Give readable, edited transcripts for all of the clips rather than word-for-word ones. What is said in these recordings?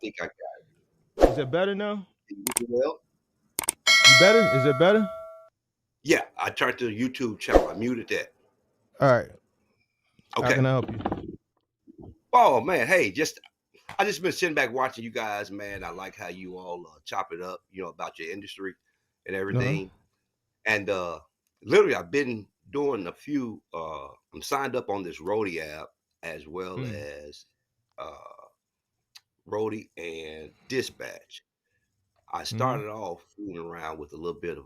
think I got Is it better now? it well. You better? Is it better? Yeah, I turned to the YouTube channel. I muted that. All right. How Okay. can I help you? Oh man, hey, I just been sitting back watching you guys, man. I like how you all chop it up, about your industry and Uh-huh. everything. And literally, I've been doing a few. I'm signed up on this Roadie app as well Mm. as uh, Roadie and Dispatch. I Mm-hmm. started off fooling around with a little bit of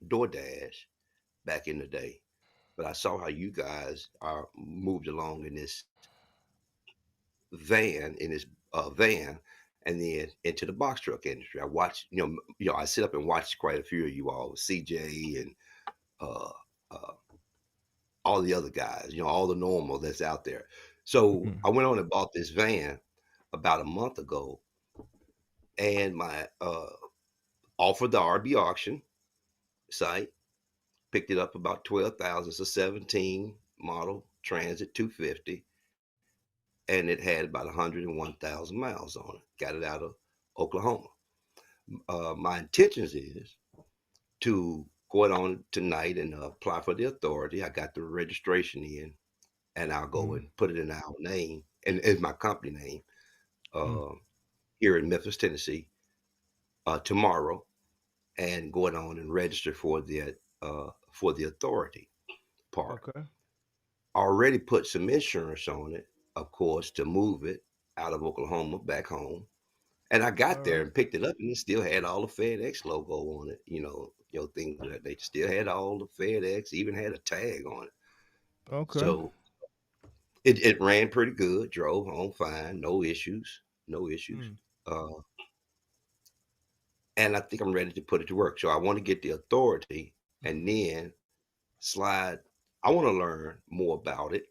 DoorDash back in the day, but I saw how you guys are moved along in this van, and then into the box truck industry. I watched, I sit up and watch quite a few of you all, CJ and uh, uh, all the other guys, all the normal that's out there. So Mm. I went on and bought this van about a month ago, and my offered the RB auction site, picked it up about 12,000. It's a 17 model Transit 250, and it had about 101,000 miles on it. Got it out of Oklahoma. My intentions is to go it on tonight and apply for the authority. I got the registration in, and I'll go Mm. and put it in our name and it's my company name Mm. uh, here in Memphis, Tennessee, tomorrow, and going on and register for the authority part. Okay. Already put some insurance on it, of course, to move it out of Oklahoma back home. And I got All there right. and picked it up, and it still had all the FedEx logo on it. Things that they still had all the FedEx, even had a tag on it. Okay. So it ran pretty good, drove home fine, no issues, no issues. Mm. Uh, and I think I'm ready to put it to work. So I want to get the authority and then slide. I want to learn more about it,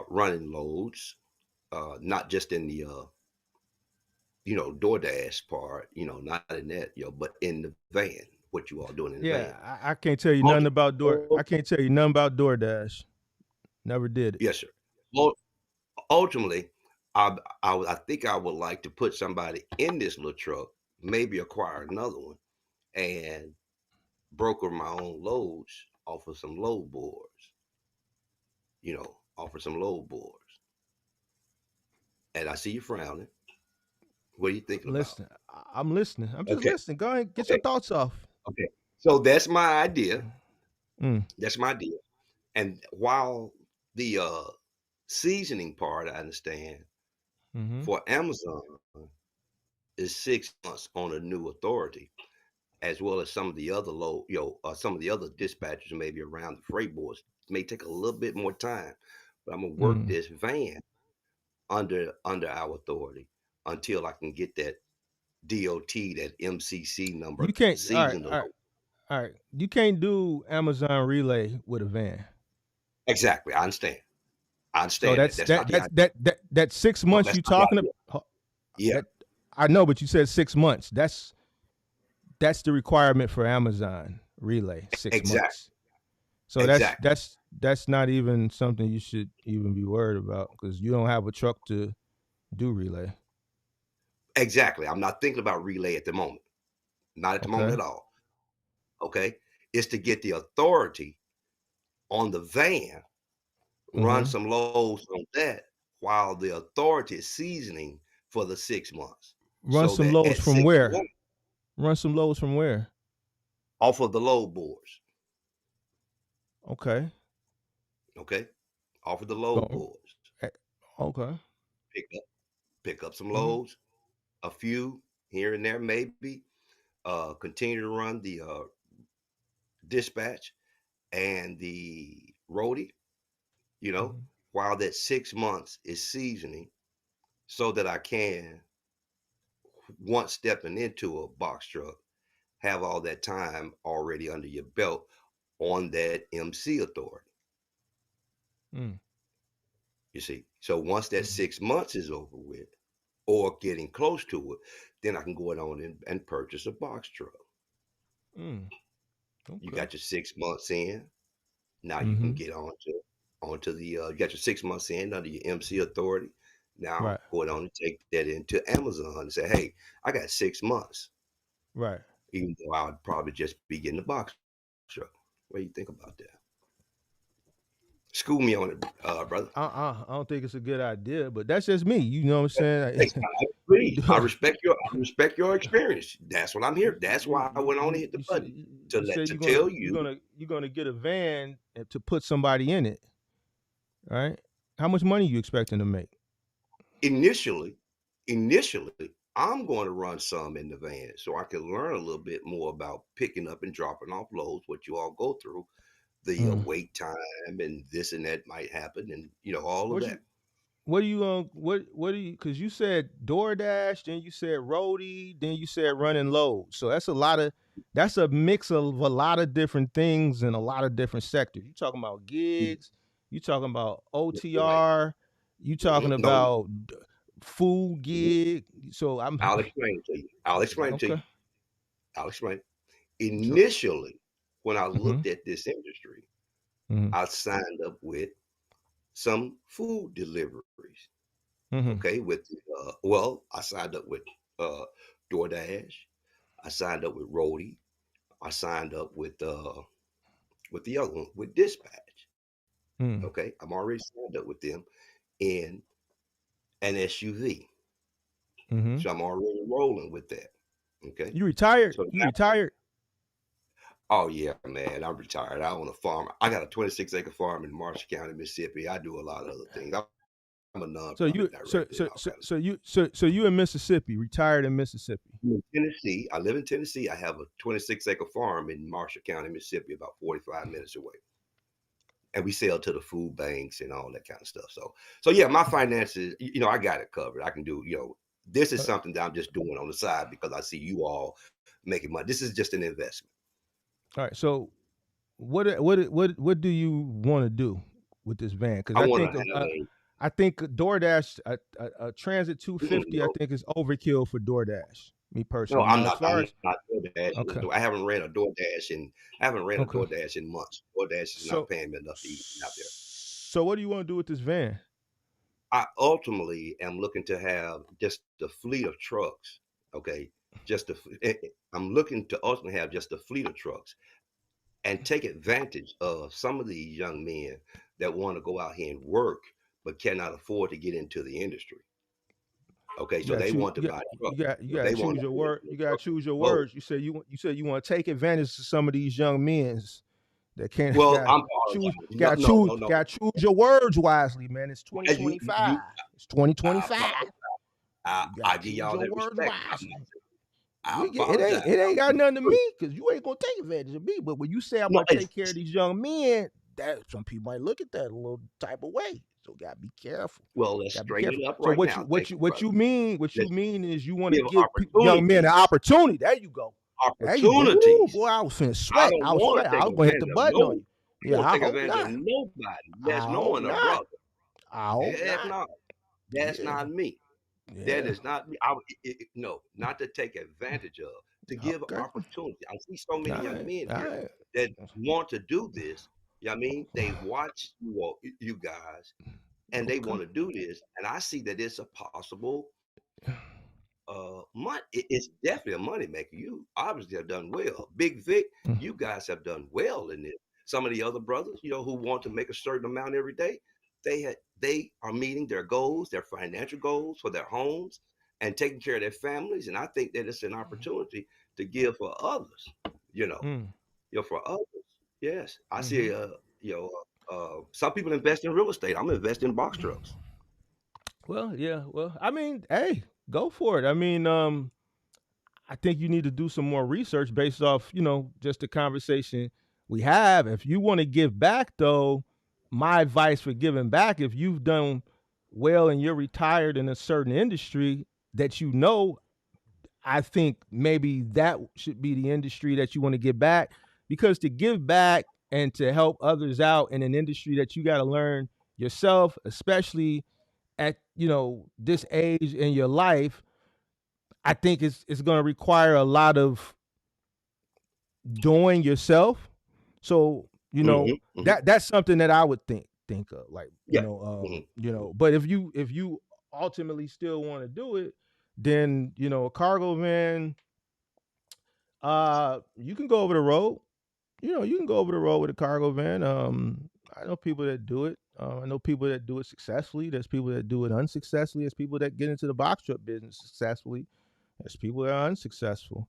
running loads, not just in the DoorDash part, not in that, but in the van, what you all doing in the van. Yeah, I can't tell you nothing Ulti- about Door. I can't tell you nothing about DoorDash. Never did it. yes, sir. Well, ultimately, I think I would like to put somebody in this little truck, maybe acquire another one, and broker my own loads off of some load boards, offer some load boards. And I see you frowning. What are you thinking about? Listen, I'm listening. I'm just Okay, listening. Go ahead, get your okay, thoughts off. okay. So that's my idea. Mm. That's my idea. And while the seasoning part, I understand, Mm-hmm. for Amazon is 6 months on a new authority, as well as some of the other some of the other dispatchers maybe around the freight boards. It may take a little bit more time, but I'm gonna work Mm. this van under our authority until I can get that DOT, that MCC You number can't. All right. seasoned All right. alone. All right. You can't do Amazon Relay with a van. Exactly. I understand. I So understand that. that's That's not the idea. that six No, months that's you not the talking idea. about. Yeah, That I know, but you said 6 months. That's the requirement for Amazon Relay. 6 months. exactly. So Exactly. that's not even something you should even be worried about because you don't have a truck to do relay. Exactly. I'm not thinking about relay at the moment. Not at the moment Okay. at all. Okay. It's to get the authority on the van, run Mm-hmm. some loads on that while the authority is seasoning for the 6 months. Run So some that loads at from six where? months, Run some loads from where? off of the load boards. Okay. Okay. Off of the load Go. boards. eh, Okay. Pick up, pick up some Mm-hmm. loads, a few here and there, maybe. Continue to run the dispatch and the roadie, you know, Mm-hmm. while that 6 months is seasoning so that I can, once stepping into a box truck, have all that time already under your belt on that MC authority. Mm. You see, so once that Mm. 6 months is over with or getting close to it, then I can go on and purchase a box truck. Mm. You Okay. got your 6 months in. Now you can Mm-hmm. get onto the you got your 6 months in under your MC authority. Now Right. go on and take that into Amazon and say, hey, I got 6 months, Right. even though I would probably just be getting the box truck. What do you think about that? School me on it, brother. I don't think it's a good idea, but that's just me. You know what I'm Hey, saying? I agree. I respect your experience. That's what I'm here. That's why I went on and hit the you said button to you let said to you're gonna tell you're you gonna you're gonna get a van to put somebody in it, right? How much money you expecting to make? initially, initially, I'm going to run some in the van so I can learn a little bit more about picking up and dropping off loads, what you all go through, the Mm. wait time and this and that might happen, and all of What that. you what do you what do you because you said DoorDash, then you said roadie, then you said running low. So that's a mix of a lot of different things in a lot of different sectors. You talking about Mm, gigs, you talking about Right. OTR, you talking No, about food mhm. gig. So I'm I'll explain it to you. I'll explain it to okay. you. I'll explain. So Initially, when I mm-hmm, looked at this industry, mm-hmm, I signed up with some food deliveries. mm-hmm, Okay, well, I signed up with uh, DoorDash. I signed up with Roadie. I signed up with the other one with Dispatch. mm-hmm, Okay, I'm already signed up with them in an SUV, mm-hmm. so I'm already rolling with that. Okay, You retired? so You retired? oh yeah, man, I'm retired. I own a farm. I got a 26-acre farm in Marshall County, Mississippi. I do a lot of other things. I'm a So nonprofit you director and all kind of stuff. so you in Mississippi, retired in Mississippi. I'm in Tennessee. I live in Tennessee. I have a 26-acre farm in Marshall County, Mississippi, about 45 minutes away. And we sell to the food banks and all that kind of stuff. So yeah, my finances, I got it covered. I can do, this is Uh, something that I'm just doing on the side because I see you all making money. This is just an investment. all right. So what do you want to do with this van? Because I want to have I think DoorDash a Transit mm, 250 I no, think is overkill for DoorDash. Me no, personally. I'm Now as not. far I'm as not DoorDash. okay, I haven't ran a DoorDash in. I haven't ran a okay. DoorDash in months. DoorDash is not So paying me enough to eat out there. so what do you want to do with this van? I ultimately am looking to have just a fleet of trucks. Okay, I'm looking to ultimately have just a fleet of trucks and take advantage of some of these young men that want to go out here and work but cannot afford to get into the industry. Okay, You so got to they choose. want to buy trucks. You So got to they want choose to your go word. into a You got to truck choose your load. words. You said you want to take advantage of some of these young men that can't Well, got I'm choose. apologizing. You No, got to no, choose. no, no. Got to choose your words wisely, man. It's As you, 2025. you, It's I 2025. apologize. I, You got I to give choose y'all your that words respect. wisely. I It ain't apologize. it ain't got I'm nothing to true. me because you ain't gonna take advantage of me. But when you say I'm No, gonna take care of these young men, that some people might look at that a little type of way. So gotta be careful. well, let's Gotta be straighten careful. it up So right now. Thank you, brother. what you Let's mean is you want to give give young men an opportunities. opportunity. There you go. There you go. Ooh, Opportunities. boy, I was finna I sweat. don't want to I take was gonna hit the advantage of button on you. I Yeah, don't I take hope advantage of not. nobody that's I hope knowing a not. brother. I hope Heck not. no. That's Yeah. not me. That Yeah. is not me. No, not to take advantage of, to give Okay. opportunity. I see so All many young right. men All here right. that want to do this. You know what I mean? They watch you guys and they Okay. want to do this. And I see that it's a possible it's definitely a money maker. You obviously have done well. Big Vic, you guys have done well in this. Some of the other brothers, who want to make a certain amount every day, they are meeting their goals, their financial goals for their homes and taking care of their families. And I think that it's an opportunity to give for others, you know, Mm. for others. Yes. I Mm-hmm. see some people invest in real estate. I'm investing in box trucks. Well, yeah. Well, I mean, hey, go for it. I mean, I think you need to do some more research based off, just the conversation we have. If you want to give back, though, my advice for giving back, if you've done well and you're retired in a certain industry that I think maybe that should be the industry that you want to give back because to give back and to help others out in an industry that you got to learn yourself, especially at this age in your life, I think it's going to require a lot of doing yourself. So Hmm. that's something that I would think of, like Yeah. Hmm. but if you ultimately still want to do it, then a cargo van, you can go over the road. You can go over the road with a cargo van. I know people that do it. I know people that do it successfully. There's people that do it unsuccessfully. There's people that get into the box truck business successfully. There's people that are unsuccessful.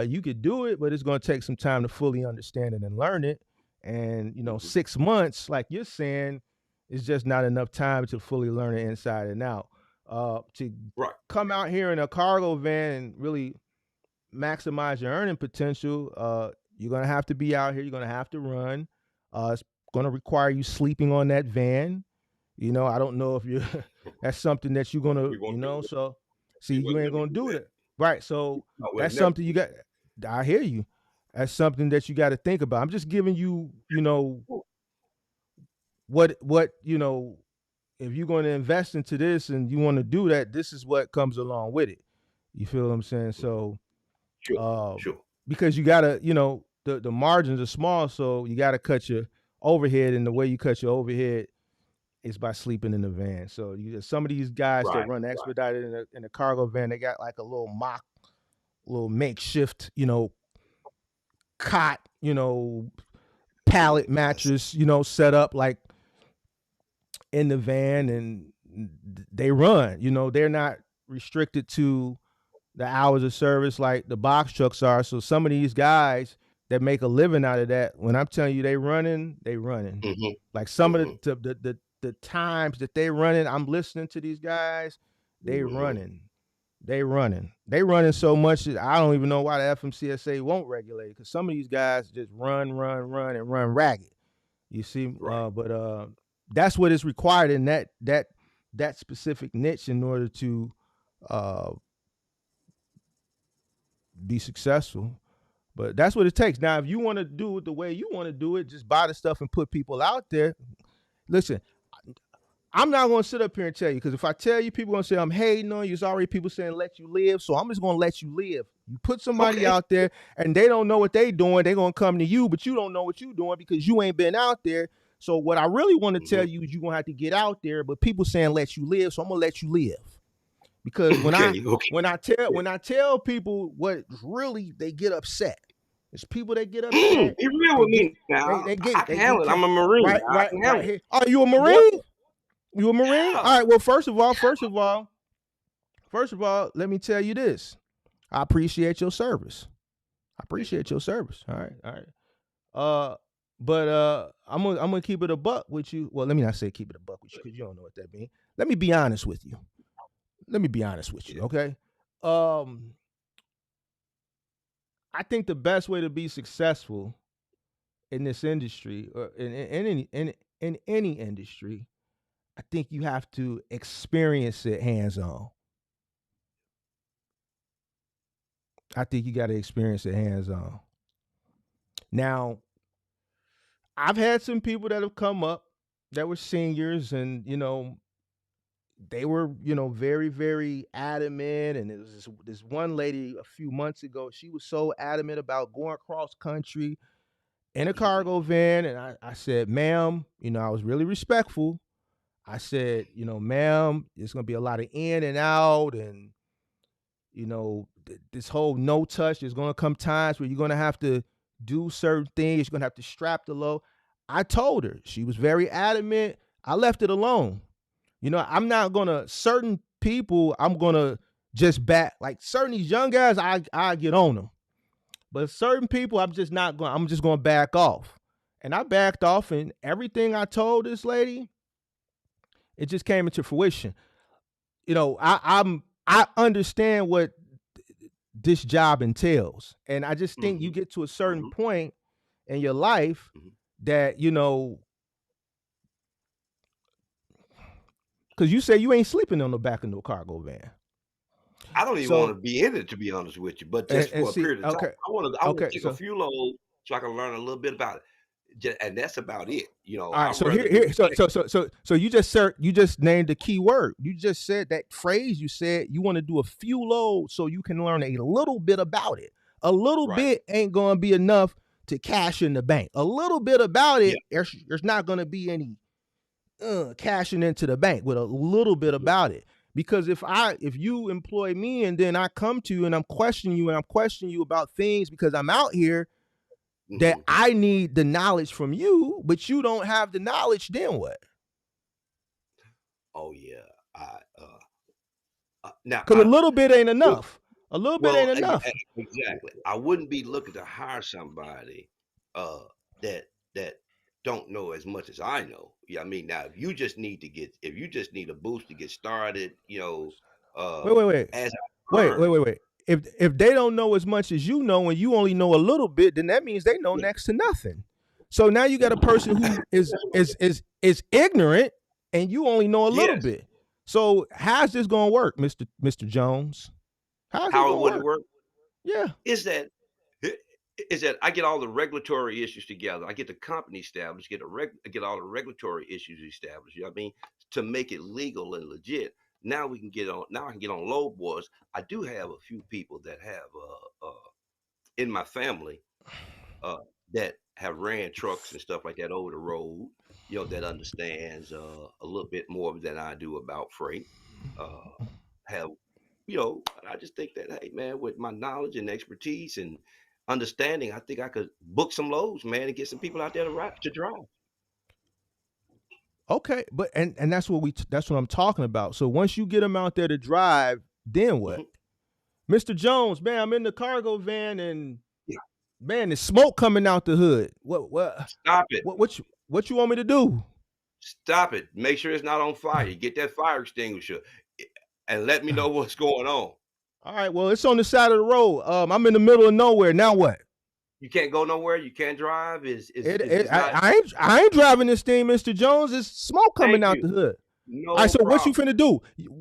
You could do it, but it's going to take some time to fully understand it and learn it. And Hmm. 6 months, like you're saying, is just not enough time to fully learn it inside and out. To Right. come out here in a cargo van and really maximize your earning potential, you're gonna have to be out here. You're gonna have to run. It's gonna require you sleeping on that van. I don't know if you that's something that you're gonna, We won't do it. so see, We you will ain't never gonna do do that. that. Right. So No, we'll that's never something you do got. I hear you. That's something that you got to think about. I'm just giving you, that. what if you're going to invest into this and you want to do that, this is what comes along with it. You feel what I'm saying? Mhm. So, Sure, um, sure. because you gotta, the margins are small, so you gotta cut your overhead, and the way you cut your overhead is by sleeping in the van. So some of these guys that Right, run right. expedited in a cargo van, they got like a little makeshift, cot, pallet Yes. mattress, set up like in the van, Mhm, and they run. They're not restricted to the hours of service like the box trucks are. So some of these guys that make a living out of that, when I'm telling you they running. mhm, Like some of mhm, the times that they running, I'm listening to these guys, they mhm. running. They running so much that I don't even know why the FMCSA won't regulate it, because some of these guys just run, run, run, and run ragged. You see, Right. but that's what is required in that specific niche in order to uh, be successful. But that's what it takes. Now, if you want to do it the way you want to do it, just buy the stuff and put people out there. Listen, I'm not going to sit up here and tell you, because if I tell you, people are going to say I'm hating on you. It's already people saying let you live. So I'm just going to let you live. You put somebody Okay. out there and they don't know what they doing, they're going to come to you, but you don't know what you're doing because you ain't been out there. So what I really want to tell Mhm. you is you're going to have to get out there, but people saying let you live. So I'm going to let you live. Because Okay, okay. when I tell people what really, they get upset. It's people that get upset. Be real They with get me now. I they can get handle it. I'm a Marine. I can right handle it. here. Oh, you a What? Marine? You a Marine? Yeah. All right. Well, first of all, let me tell you this. I appreciate your service. I Thank you, appreciate brother. your service. All right. All right. But I'm gonna keep it a buck with you. Well, let me not say keep it a buck with you because you don't know what that means. Let me be honest with you. Let me be honest with Yeah. you. Okay. Um, I think the best way to be successful in this industry, or in any industry, I think you have to experience it hands on. I think you got to experience it hands on. Now, I've had some people that have come up that were seniors, and they were very, very adamant. And it was this one lady a few months ago. She was so adamant about going cross country in a Mhm, cargo van, and I said, ma'am, I was really respectful. I said, ma'am, there's gonna be a lot of in and out, and this whole no touch. There's gonna come times where you're gonna have to do certain things. You're gonna have to strap the low. I told her. She was very adamant. I left it alone. I'm not gonna certain people. I'm gonna just back like certain these young guys. I get on them, but certain people, I'm just not going. I'm just gonna back off. And I backed off, and everything I told this lady, it just came into fruition. I understand what this job entails, and I just think you mhm, get to a certain mhm, point in your life mhm. that because you say you ain't sleeping on the back of no cargo van. I don't even wanna So be in it, to be honest with you, but just and for a see, period of time. okay, I wanna okay, take a so few loads so I can learn a little bit about it. And that's about it. all right, I'd so rather here, do here, the check. so you just named the key word. You just said that phrase. You said you want to do a few loads so you can learn a little bit about it. A little Right. bit ain't gonna be enough to cash in the bank. A little bit about Yeah. it, there's not gonna be any cashing into the bank with a little bit Yeah. about it. Because if you employ me and then I come to you and I'm questioning you and I'm questioning you about things because I'm out here that Hmm. I need the knowledge from you, but you don't have the knowledge, then what? Oh yeah. I now Because a little bit ain't well, enough. A little bit well, ain't enough. exactly. I wouldn't be looking to hire somebody uh that that don't know as much as I know. Yeah, I mean, now if you just need a boost to get started, Wait, wait, wait. as I Wait, wait, learn. wait, wait. If they don't know as much as you know and you only know a little bit, then that means they know Yeah. next to nothing. So now you got a person who is ignorant and you only know a little Yes. bit. So how's this gonna work, Mr. Jones? How's this How gonna would it work? work? Yeah. Is that i- is that I get all the regulatory issues together. I get the company established, get all the regulatory issues established. You know what I mean? To make it legal and legit. Now we can get on. Now I can get on low boards. I do have a few people that have in my family uh, that have ran trucks and stuff like that over the road. That understands a little bit more than I do about freight. Uh, have I just think that, hey man, with my knowledge and expertise and understanding, I think I could book some loads, man, and get some people out there to drive. Okay, but and that's what I'm talking about. So once you get them out there to drive, then what? Mhm. Mr. Jones, man, I'm in the cargo van and Yeah. man, there's smoke coming out the hood. Stop it. What you want me to do? Stop it. Make sure it's not on fire. Get that fire extinguisher and let me know what's going on. All right, well, it's on the side of the road. I'm in the middle of nowhere. Now what? You can't go nowhere. You can't drive. Is not. I ain't driving this thing, Mr. Jones. There's smoke coming Thank out you. the hood. All right, No so what you problem. finna do?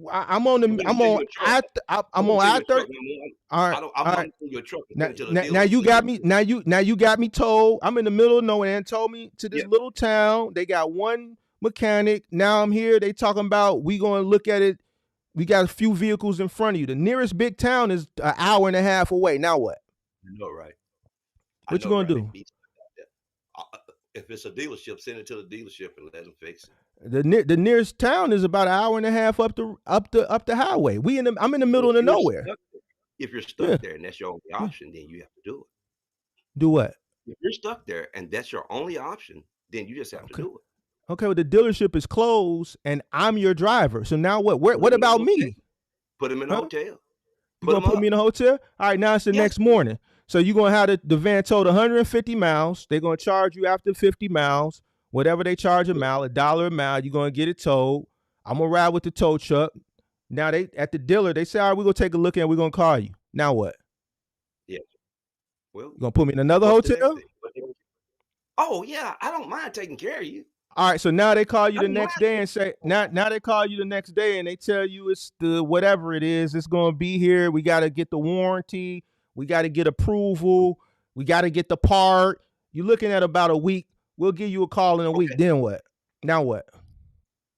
I'm gonna send you a truck. I'm I'm gonna on send you I a truck. 30. All right, I'm all gonna right. send you a truck and Now, send it to the now dealer you so you got can me. get it. Now you got me told. I'm in the middle of nowhere and told me to this Yeah. little town. They got one mechanic. Now I'm here. They talking about we gonna look at it. We got a few vehicles in front of you. The nearest big town is an hour and a half away. Now what? I know, right? I What you know, gonna right? do? If it's a dealership, send it to the dealership and let them fix it. The nearest town is about an hour and a half up the highway. I'm in the middle If of the you're nowhere. stuck, if you're Yeah, stuck there and that's your only yeah. option, then you have to do Do what? it. If you're stuck there and that's your only option, then you just have to Okay. do it. Okay. Well, the dealership is closed, and I'm your driver. So now what? Put What them in a about hotel. me? Put them in a Huh? hotel. You Put gonna them put me in up. a hotel? All right, now it's the Yes. next morning. So you gonna have the van towed 150 miles. They're gonna charge you after 50 miles, whatever they charge a mile, $1 a mile. You're gonna get it towed. I'm gonna ride with the tow truck. Now they at the dealer, they say, all right, we're gonna take a look and we're gonna call you. Now what? Yes. Well, You gonna put me in another what's the next hotel? thing? Oh yeah, I don't mind taking care of you. All right, so now they call you I the don't mind next day taking and say care of now they call you the next day and they tell you it's the whatever it is, it's gonna be here. We gotta get the warranty, we gotta get approval, we gotta get the part. You're looking at about a week. We'll give you a call in a you. week. Okay. Then what? Now what?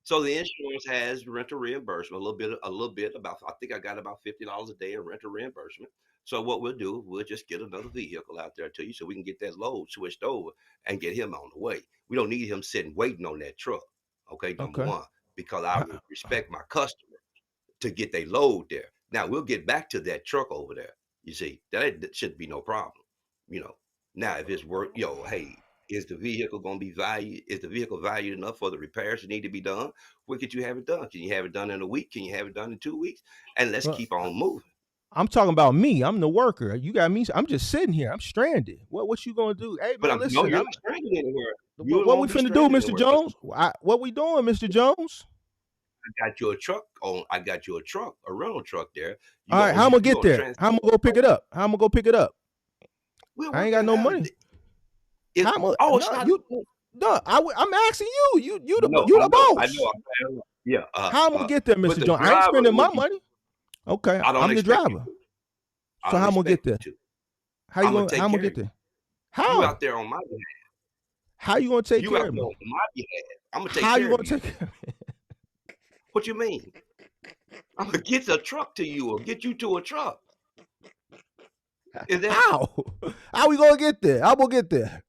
So the insurance has rental reimbursement, a little bit about. I think I got about $50 a day in rental reimbursement. So what we'll do, we'll just get another vehicle out there to you, so we can get that load switched over and get him on the way. We don't need him sitting waiting on that truck. Okay, number Okay. one, because I How- respect my customer to get their load there. Now we'll get back to that truck over there. You see, that shouldn't be no problem. You know, now if it's worth, hey, is the vehicle going to be valued? Is the vehicle valued enough for the repairs that need to be done? When could you have it done? Can you have it done in a week? Can you have it done in 2 weeks? And let's Well, keep on moving. I'm talking about me. I'm the worker. You got me. I'm just sitting here. I'm stranded. What you gonna do? Hey But man, no, listen. you're I'm not stranded anywhere. You what we won't be finna do, stranded Mr. anywhere because Jones? What we doing, Mr. Jones? I got you a truck on. I got you a truck, a rental truck there. All right, how I'm gonna You get gonna there? How I'm gonna go pick it up? How I'm gonna go pick it up? We'll I ain't work got that no out. money. How am I? It's No, not. you. No, I'm asking you. No, You I the know, I boss. know. Yeah, How I'm gonna get there, but Mr. the Jones? I ain't driver spending will my be. money. Okay, I don't I'm the expect you driver. to. I So don't how I'm gonna get expect you there? to. How you I'm gonna gonna? How take I'm gonna care get of you. there? You out How? there on my behalf. How you gonna take You care out of there me? on my behalf. I'm gonna take How you care of gonna you. take care of me? What you mean? I'm gonna get a truck to you or get you to a truck. Is that How? How we gonna get there? How we gonna get there?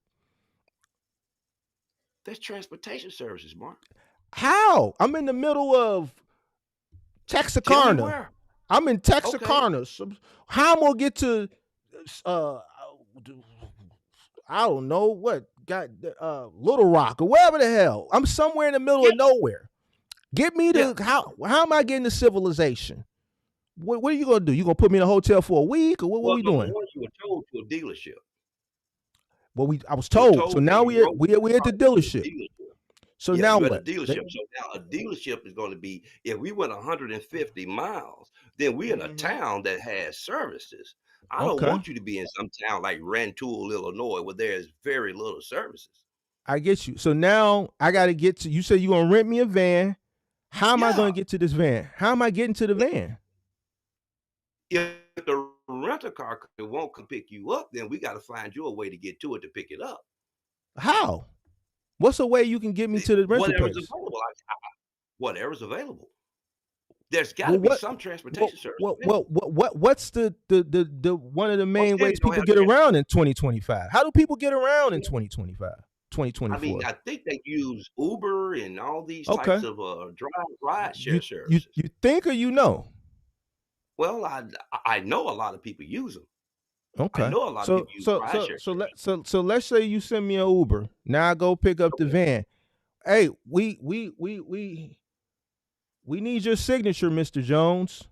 that's transportation services, Mark? How? I'm in the middle of Tell me Texarkana. where. I'm in Okay. Texarkana. So how I'm gonna get to uh I don't know what got Little Rock or wherever the hell. I'm somewhere in the middle Yeah. of nowhere. Get me Yeah. to how am I getting to civilization? What are you gonna do? You gonna put me in a hotel for a week or what Well, we number doing? one, you were told to a dealership. Well, I was You were told. So told, and now you wrote we the at the car to a dealership. dealership. So Yeah, now you're at a what? dealership. So now a dealership is going to be, if we went 150 miles, then we're in a Mm-hmm. town that has services. I don't Okay, want you to be in some town like Rantoul, Illinois, where there's very little services. I get you. So now I got to get to. You said you gonna rent me a van. How am I gonna Yeah. get to this van? How am I getting to the van? If the rental car company won't come pick you up, then we got to find you a way to get to it to pick it up. How? What's a way you can get me to the rental Whatever's place? available. Whatever's available. There's got to Well, be what? some transportation service available. What's the one of the Most main ways cities don't people have get around transportation. in 2025? How do people get around in 2025, I mean, 2024? I think they use Uber and all these types Okay. of ride share You services. think or you know? Well, I know a lot of people use them. I Okay. know a lot of So people use so ride so share so let services. so let's say you send me an Uber. Now I go pick up the Okay. van. Hey, we need your signature, Mr. Jones.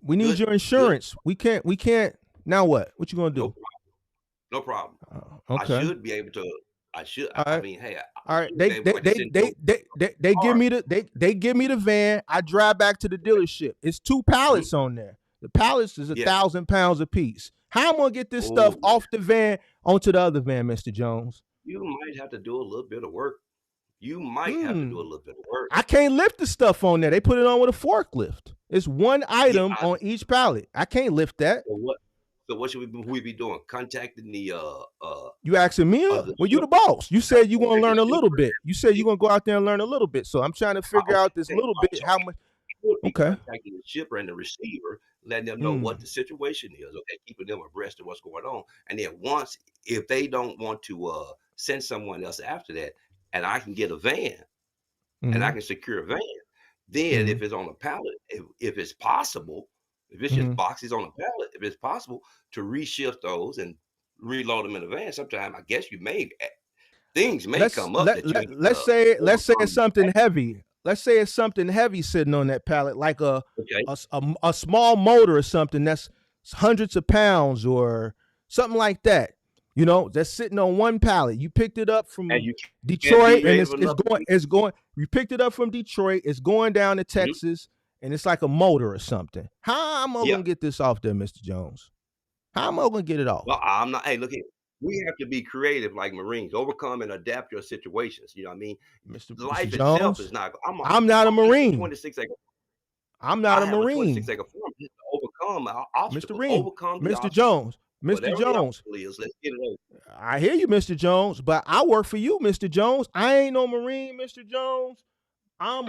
We need Good, your good. insurance. We can't. Now what? What you gonna No do? problem. No problem. I Okay. should be able to. I should. All I right. mean, hey, I All right. should be They able. they I just they didn't know they they they, they give car. me they give me the van. I drive back to the dealership. It's two Mhm. pallets on there. The pallets is a Yeah. 1,000 pounds a piece. How am I gonna get this stuff Oh, off the van onto the other van, Mr. Jones? you might have to do a little bit of work. You might have to do a Hmm. little bit of work. I can't lift the stuff on there. They put it on with a forklift. It's one Yeah. item on each pallet. I can't lift that. So what? So what should we be doing? Contacting the You asking me? the Well, you the ship, boss. You said you gonna contact the learn a little shipper. bit. You said you gonna go out there and learn a little bit. So I'm trying to figure out this Okay, little bit. so How much? I would be Okay. contacting the shipper and the receiver, letting them know what Mm. the situation is. Okay, keeping them abreast of what's going on. And then once, if they don't want to send someone else after that, and I can get a van, and I Mm-hmm. can secure a van, then Mm-hmm. if it's on a pallet, if it's possible, if it's just Mm-hmm. boxes on a pallet, if it's possible to reshift those and reload them in a van, sometime I guess you may things may let's come up let, that you let have let's to say let's say it's overcome. something heavy. Let's say it's something heavy sitting on that pallet, like Okay, a small motor or something that's hundreds of pounds or something like that. You know, that's sitting on one pallet. You picked it up and from you can't be Detroit, and creative enough. it's going. You picked it up from Detroit. It's going down to Mhm. Texas, and it's like a motor or something. How am I Yeah. gonna get this off there, Mister Jones? How am I gonna get it off, Well, I'm not. Hey, look here. We have to be creative like Marines, overcome and adapt your situations. You know what I mean? Mister Life itself is Jones? not. I'm not a I'm just a Marine. 26 acre. I'm not I a have a 26 Marine. acre farm just to overcome our Mr. obstacles. Ream, Overcome the Mr. obstacle. Jones, Mr. Whatever the Jones. obstacle is, let's get it over. I hear you, Mr. Jones, but I work for you, Mr. Jones. I ain't no Marine, Mr. Jones. I'm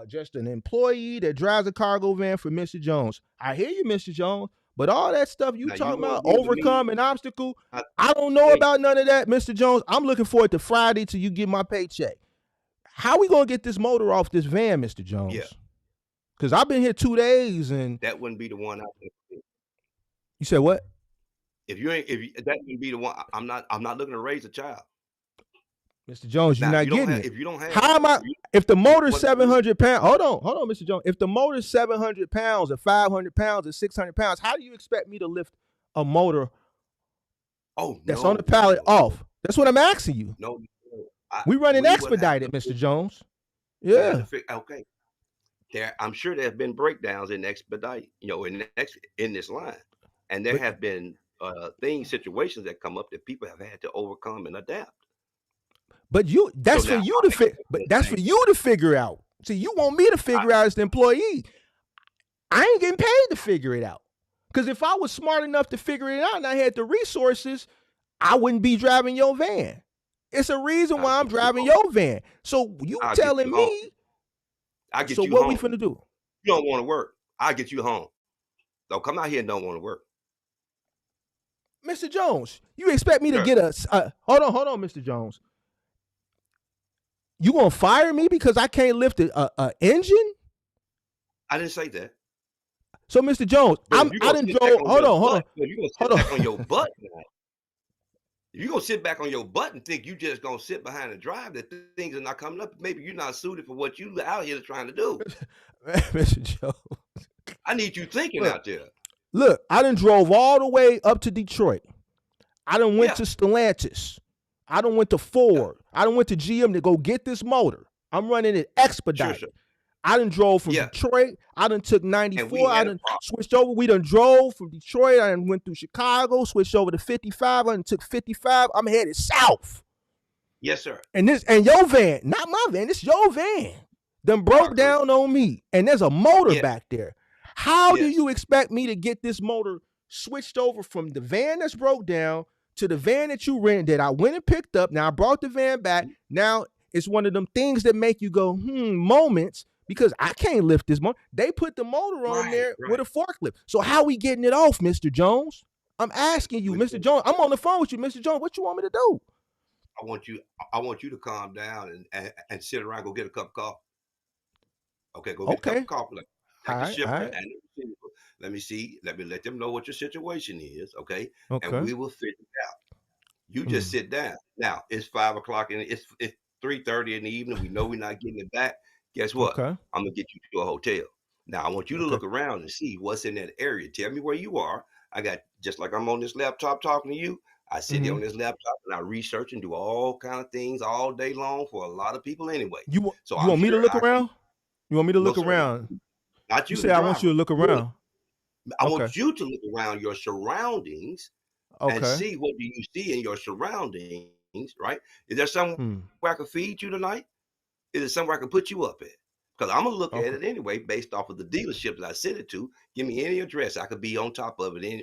just an employee that drives a cargo van for Mr. Jones. I hear you, Mr. Jones, but all that stuff you Now you talking want about, to deal with me? overcome an obstacle, I, I don't know hey, about none of that, Mr. Jones. I'm looking forward to Friday till you get my paycheck. How we gonna get this motor off this van, Mr. yeah, Jones? Because I've been here 2 days and that wouldn't be the one. you said what? If you ain't, if you, that wouldn't be the one. I'm not looking to raise a child. Mr. Jones, you're Now, not getting it. if you don't have, How am I? if you, If the motor's what, 700 pounds, hold on, Mr. Jones. If the motor's 700 pounds or 500 pounds or 600 pounds, how do you expect me to lift a motor oh that's on the no, pallet off? That's what I'm asking you. no, no. We running We would have to. expedited, Mr. Jones. We had to Yeah, figure. Okay, I'm sure there have been breakdowns in expedite, in this line, and there but have been situations that come up that people have had to overcome and adapt. you So that's for now you to I get fit. what But you're that's for saying. you to figure out. See, you want me to I, figure out as the employee. I ain't getting paid to figure it out. Because if I was smart enough to figure it out and I had the resources, I wouldn't be driving your van. It's a reason I'll why I'm get you driving home. your van. So you I'll get telling you home. me, I'll so get you what we home. finna do? You don't want to work. I'll get you home. Don't come out here and don't want to work. Mr. Jones, you expect me to Sure. get hold on, Mr. Jones. You gonna fire me because I can't lift a engine? I didn't say that. So, Mr. Jones, But if you're I gonna done sit back drove. on Hold your on, hold butt, on, if you're gonna hold sit back on your on. butt now, if you're gonna sit back on your butt and think you just gonna sit behind and drive, that things are not coming up. Maybe you're not suited for what you out here trying to do. Mr. Jones, I need you thinking look, out there. look. I done drove all the way up to Detroit. I done went Yeah, to Stellantis. I done went to yeah, Ford. I done went to GM to go get this motor. I'm running it sure, sure. expedited. I done drove from Yeah, Detroit. I done took and 94. we I had a done problem. switched over. We done drove from Detroit. I done went through Chicago, switched over to 55. I done took 55. I'm headed south. Yes, sir. And your van, not my van, it's your van, done I broke agree. down on me. And there's a motor Yes, back there. How do yes. you expect me to get this motor switched over from the van that's broke down to the van that you rented that I went and picked up? Now I brought the van back. Now it's one of them things that make you go, moments, because I can't lift this motor. They put the motor on Right, there with right. a forklift. So how we getting it off, Mr. Jones? I'm asking you, We Mr. Jones. I'm on the phone with you, Mr. Jones. What you want me to do? I want you I want you to calm down and sit around, go get a cup of coffee. Okay, go get a cup of Okay. coffee. All Like the right. All shipper right. and the receiver. Let me see. Let me let them know what your situation is. Okay. And Okay. we will figure it out. You just Mm. sit down. Now it's 5 o'clock and it's 3:30 in the evening. We know we're not getting it back. Guess what? Okay. I'm gonna get you to a hotel. Now I want you to Okay. look around and see what's in that area. Tell me where you are. I got just like I'm on this laptop talking to you. I sit here Mm-hmm. on this laptop and I research and do all kind of things all day long for a lot of people anyway. So You I'm want me to sure look I can. around? You want me to No, look sir, around? not You you, say the I want you driver. to look You. around. I Okay. want you to look around your surroundings and Okay. see what do you see in your surroundings, right? Is there somewhere Hmm. I can feed you tonight? Is it somewhere I can put you up at? Because I'm gonna look at Okay. it anyway based off of the dealership that I sent it to. Give me any address. I could be on top of it in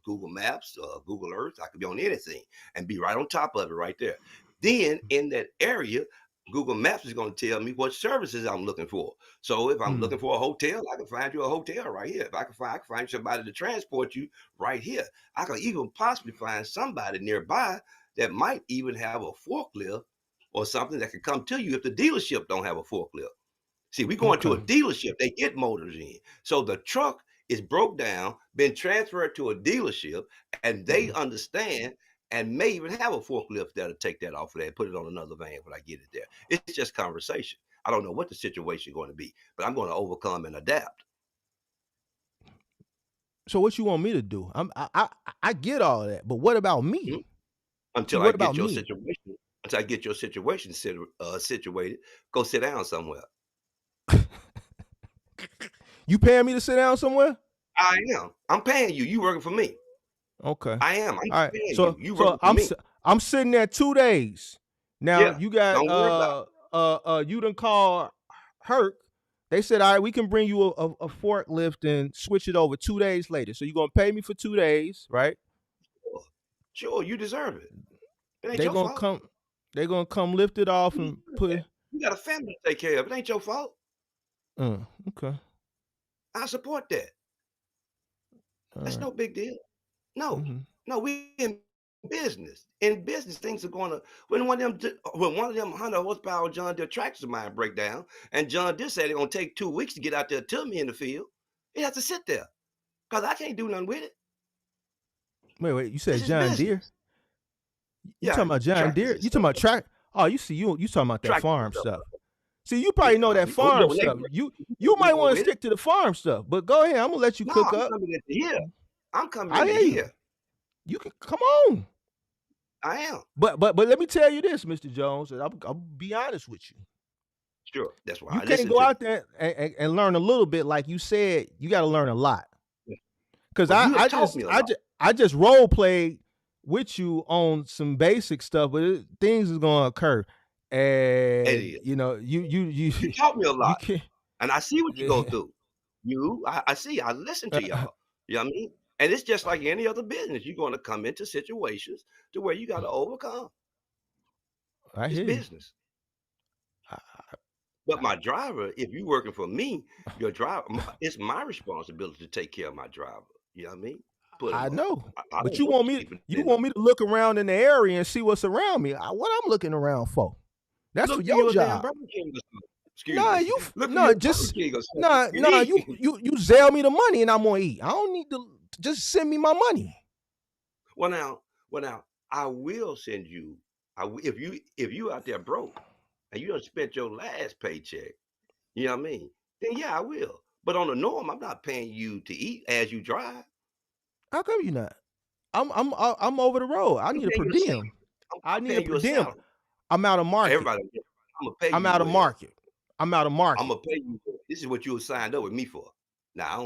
Google Maps, Google Earth. I could be on anything and be right on top of it right there. Then in that area, Google Maps is going to tell me what services I'm looking for. So if I'm Hmm. looking for a hotel, I can find you a hotel right here. If I can find somebody to transport you right here. I could even possibly find somebody nearby that might even have a forklift or something that can come to you if the dealership don't have a forklift. See, we going to Okay. a dealership, they get motors in. So the truck is broke down, been transferred to a dealership, and they Hmm. understand and may even have a forklift that'll take that off of there and put it on another van when I get it there. It's just conversation. I don't know what the situation is going to be, but I'm going to overcome and adapt. So what you want me to do? I get all that, but what about Mhm. me? See, Until I what about get your me? situation, until I get your situation situated, go sit down somewhere. You paying me to sit down somewhere? I am. I'm paying you. You working for me. Okay. I am. I'm All right. paying you. So You so working for me. I'm sitting there 2 days. Now Yeah. you got Don't worry about it. you done call Herc. They said, all right, we can bring you a forklift and switch it over 2 days later. So you're gonna pay me for 2 days, right? Sure. Sure, you deserve it. It ain't They your gonna fault. come they gonna come lift it off You and deserve put that. it. You got a family to take care of. It ain't your fault. Okay. I support that. All That's right. no big deal. No. Mm-hmm. No, we in business. In business, things are gonna when one of them 100 horsepower John Deere tractors of mine break down, and John Deere said it's gonna take 2 weeks to get out there to me in the field, it has to sit there because I can't do nothing with it. Wait. You This said is John Deere? business. You Yeah, talking about John tractors Deere? and You talking stuff. about track? Oh, you talking about that Tractors and farm stuff. stuff? See, you probably Yeah, know that oh yeah, farm when they stuff. break, You do might nothing want to with it. stick to the farm stuff, but go ahead. I'm gonna let you No, cook I'm up. coming into here. I'm coming I into hear you. here. You can come on. I am. But let me tell you this, Mr. Jones, and I'll be honest with you. Sure. That's why You I can't listen go to you. out there and learn a little bit like you said. You got to learn a lot. Yeah. Cause Well, you have taught me a lot. I just role played with you on some basic stuff, but things is gonna occur, It and is. you You taught me a you lot, can't. and I see what you go through. I see. I listen to y'all. You know what I mean? And it's just like any other business. You're going to come into situations to where you got to overcome. I It's hear you. business. I, But my driver, if you working for me, your driver, it's my responsibility to take care of my driver. You know what I mean? Put him I up. know, I but don't want you sleeping you in the. want me to look around in the area and see what's around me. What I'm looking around for? That's for Look to your your damn job. Burger King or something. Excuse Nah, me. you Look to no your Burger just King or something. nah And nah you eat. you you sell me the money and I'm gonna eat. I don't need to just send me my money. Well, now, I will send you. If you out there broke and you done spent your last paycheck, you know what I mean? Then yeah, I will. But on the norm, I'm not paying you to eat as you drive. How come you not? I'm over the road. I I'm need a paying per you a salary. diem. I'm, I I'm need a paying per you a diem. salary. I'm out of market. Everybody, I'm gonna pay I'm you out of well. market. I'm out of I'm market. gonna pay you well. This is what you signed up with me for. Now I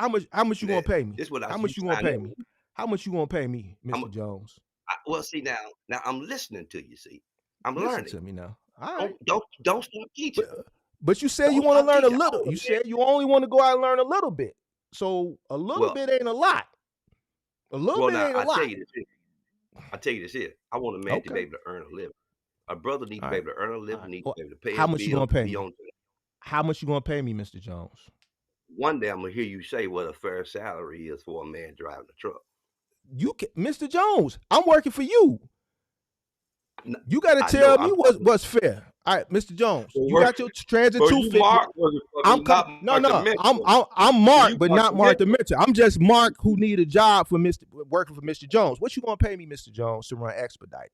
don't How much you do gonna that. pay me? This is what How you much you gonna signed up pay me? with. How much you gonna pay me, I'm Mr. Jones? well. See now I'm listening to you. See, I'm Listen learning. to me now. All right. Don't stop But teaching. but you said you Don't want to stop learn a teaching. I little. want You to man. said you only want to go out and learn a little bit. So a little Well, bit ain't a lot. A little well. bit Now ain't a I tell lot. you this. Here. I tell you this here. I want a man to be Okay. able to earn a living. A brother needs All to be right. able to earn a All living. right. Needs to Well, be able to pay how his much you gonna bills and pay be me? on. How much you gonna pay me, Mr. Jones? One day I'm gonna hear you say what a fair salary is for a man driving a truck. You can, Mr. Jones, I'm working for you. N- You got to I know tell me I'm talking. what's fair. All right, Mr. Jones, you Well, got your transit you 250. Mark was it for I'm me, coming. not No, Mark the no, mentor. I'm So Mark, you but Mark not the Mark the mentor. mentor. I'm just Mark who need a job for Mr. working for Mr. Jones. What you gonna pay me, Mr. Jones, to run expedite?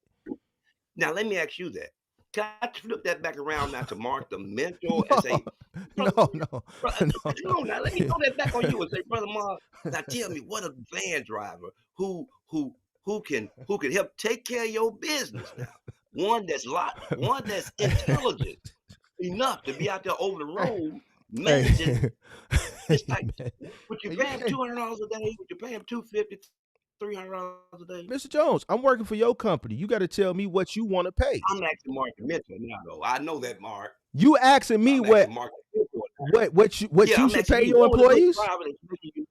Now let me ask you that. Can I flip that back around now to Mark the mentor and No, say, brother, no, no, come on now, let me no. throw that back on you and say, brother Mark, now tell me what a van driver who can help take care of your business now. One that's intelligent enough to be out there over the hey, road managing. hey, It's hey, like, man, would you you pay him can't, $200 a day? Would you pay him 250, $300 a day? Mr. Jones. I'm working for your company. You got to tell me what you want to pay. I'm asking Mark the mentor now, though. I know that, Mark. You asking me I'm asking Mark the mentor now. what Yeah, you I'm should asking pay you, your what would a good employees? driver that's making you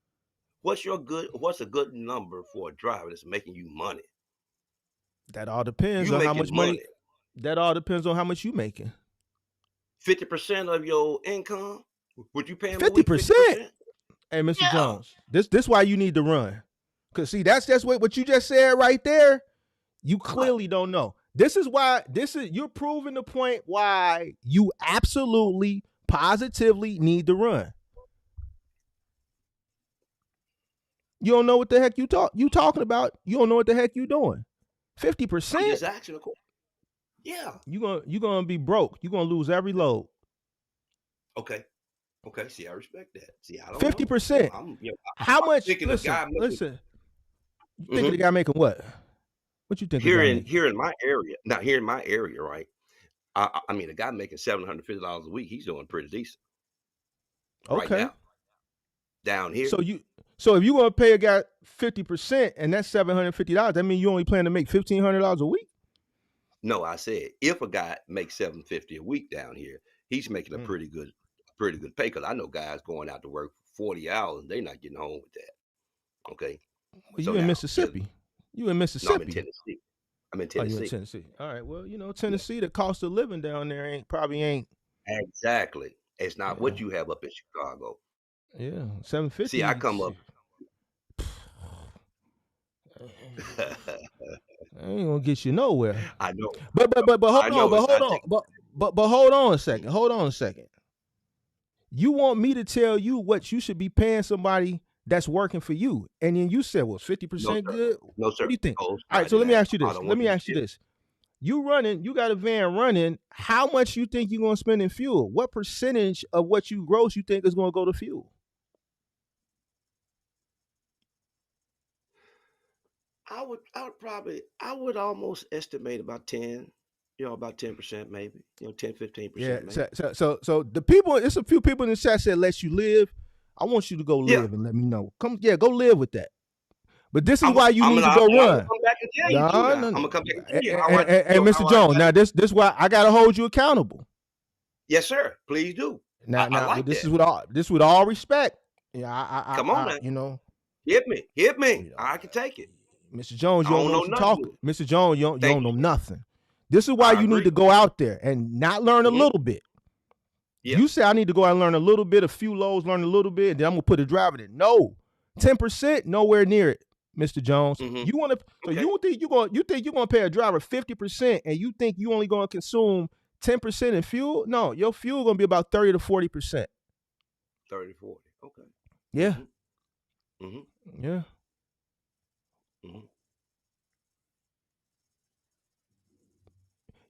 what's a good number for a driver that's making you money? That all depends You on how making much money. money. That all depends on how much you making. 50% of your income? Would you pay him a week 50%. 50%? Hey, Mr. Yeah. Jones, this why you need to run. Cause see, that's what you just said right there. You What? clearly don't know. This is why you're proving the point why you absolutely positively need to run. You don't know what the heck you talking about. You don't know what the heck you doing. fifty I'm percent just asking a question. Yeah. you gonna be broke. You're gonna lose every load. Okay. Okay. See, I respect that. See, I don't Fifty know. You know, percent. I'm How much? thinking the Listen, guy making. listen. You thinking the Mhm. guy making what? What you think the Here guy in making? here in my area. Now here in my area, right? I mean, a guy making $750 a week, he's doing pretty decent right Okay. now down here. So if you gonna pay a guy 50% and that's $750, that means you only plan to make $1,500 a week. No, I said if a guy makes 750 a week down here, he's making a Mm. pretty good pay. Because I know guys going out to work for 40 hours, they're not getting home with that. Okay, Well, so you in now just Mississippi. You in no, I'm in Mississippi. Tennessee. I'm in Oh, you in Tennessee. Tennessee. All right. Well, Yeah, Tennessee, the cost of living down there ain't. exactly. It's not Yeah. what you have up in Chicago. Yeah. See, I 750. come up. I ain't gonna get you nowhere. I know, But hold I on, know. but It's hold I on, take. but hold on a second. Hold on a second. You want me to tell you what you should be paying somebody that's working for you, and then you said, "Well, fifty No, percent sir. good." No, What sir. do you think? Oh, All sir, I right, so let didn't me ask. ask you I this. don't Let want me you to ask you shit. this. You running, you got a van running. How much you think you're gonna spend in fuel? What percentage of what you gross you think is gonna go to fuel? I would almost estimate about 10, about 10% maybe, 10, Yeah. 15% So maybe. so so, so the people, it's a few people in the chat said let you live. I want you to go Yeah, live and let me know. Go live with that. But this is I'm why you I'm need gonna to I'm go gonna run. come back and tell you too No, now. no, I'm no. gonna come back and tell you how And Mr. how I Jones, got now it. this why I gotta hold you accountable. Yes, sir. Please do. I Now, like this that. is with all respect. Yeah, Come on now. Hit me. you know, I can take it. Mr. Jones, I you don't don't know know what you're nothing talking. new. Mr. Jones, you Thank don't you, know sir. nothing. This is why I you need to agree. go out there and not learn a Hmm. little bit. Yeah. You say I need to go out and learn a little bit, a few lows, learn a little bit, and then I'm gonna put a driver in. No, 10%, nowhere near it, Mr. Jones. Hmm. You want to? So Okay. you think you're gonna pay a driver 50%, and you think you only gonna consume 10% in fuel. No, your fuel gonna be about 30 to 40%. 30, 40. Okay. Yeah, Mm-hmm. Mm-hmm. yeah. Mm-hmm.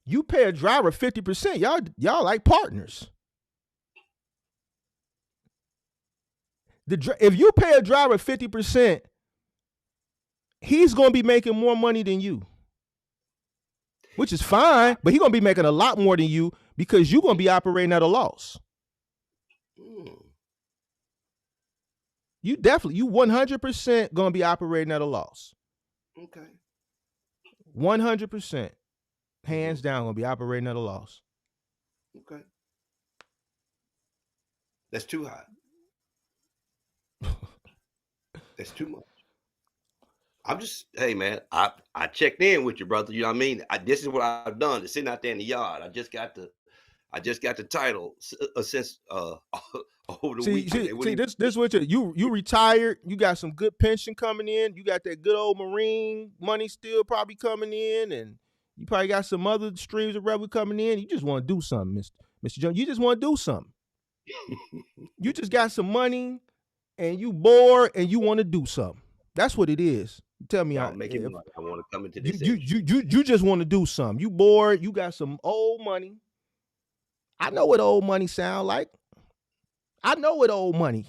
You pay a driver 50%. Y'all like partners. If you pay a driver 50%, he's gonna be making more money than you, which is fine. But he's gonna be making a lot more than you because you're gonna be operating at a loss. Mm. You 100% gonna be operating at a loss. Okay. 100%, hands Mm-hmm. down, gonna be operating at a loss. Okay. That's too high. That's too much. I'm just, hey man, I checked in with you, brother. You know what I mean? This is what I've done. Sitting out there in the yard. I just got the title since over the See, weekend. see, They see. wouldn't This what you retired. You got some good pension coming in. You got that good old Marine money still probably coming in, and you probably got some other streams of revenue coming in. You just want to do something, Mr. Jones. You just want to do something. even. You just got some money, and you bored, and you want to do something. That's what it is. Tell me, Y'all making me if like I want to come into you this you industry. you you you just want to do something. You bored. You got some old money. I know what old money sound like. I know what old money.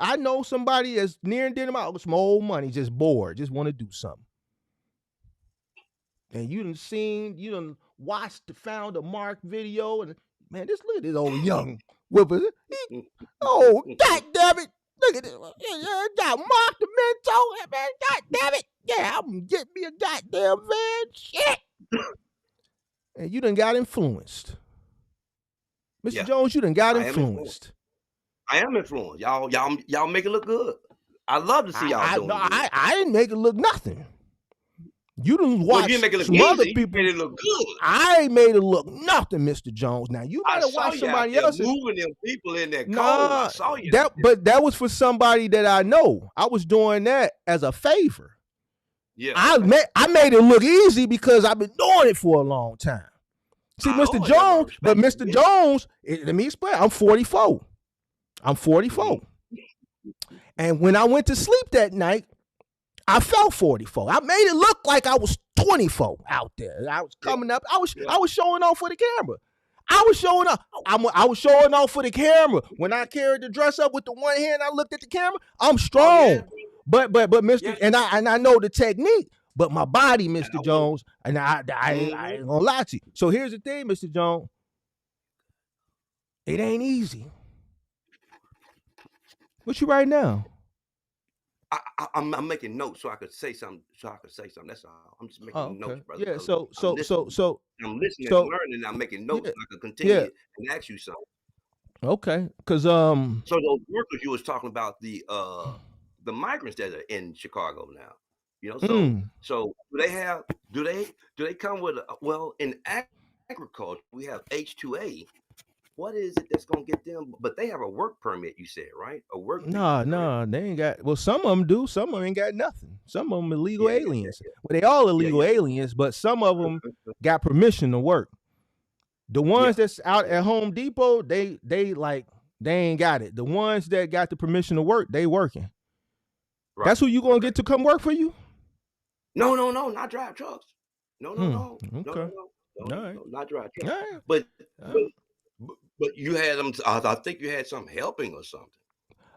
I know somebody that's near and dear to my some old money, just bored, just want to do something. And you done watched the Found a Mark video, and man, look at this old young whipper. Oh, god damn it! Look at this. Got Mark the Mentor, man. God damn it! Yeah, I'm gonna get me a goddamn van. Shit. And you done got influenced, Mr. Yeah, Jones. You done got I am influenced. influenced. I am influenced. Y'all make it look good. I love to see y'all I doing good. I didn't make it look nothing. You done Well, you didn't watch make it look some other easy. You people. made it look good. I ain't made it look nothing, Mr. Jones. Now you might I have saw watched you out somebody there else's. moving them people in that cold. I Nah, saw you out there. but that was for somebody that I know. I was doing that as a favor. Yeah, I okay. made it look easy because I've been doing it for a long time. See, Mr. That's why I Jones, but respect Mr. you. Jones, let me explain. I'm 44. I'm 44. Mm-hmm. And when I went to sleep that night, I felt 44. I made it look like I was 24 out there. I was Yeah, coming up. yeah. I was showing off for the camera. I was showing up. I was showing off for the camera. When I carried the dress up with the one hand, I looked at the camera. I'm Oh yeah, strong. But Mr. yes. And I know the technique. But my body, And Mr. I want. Jones, and I Mm-hmm. ain't gonna lie to you. So here's the thing, Mr. Jones. It ain't easy. What you right now? I'm making notes so I could say something. That's all. I'm just Oh, making notes, okay. brother, Yeah. because I'm listening and So learning. And I'm making notes yeah, so I can yeah. continue and ask you something. Okay. Cause So those workers you was talking about, the migrants that are in Chicago now, so mm, do they come with well, in agriculture we have H2A. What is it that's gonna get them? But they have a work permit, you said, right? A work visa, correct? nah, they ain't got. Well, some of them do. Some of them ain't got nothing. Some of them illegal Yeah, yeah, yeah, aliens. Well, they all yeah, illegal yeah, aliens, but some of them got permission to work. The yeah, ones that's out yeah. at Home Depot, they ain't got it. The ones that got the permission to work, they working. Right. That's who you gonna Okay. get to come work for you. No, no, no, not drive trucks. No, no, no, no, no, Okay. no, All no, right. no, not drive All trucks. right. But All but right. but you had them. I think you had some helping or something.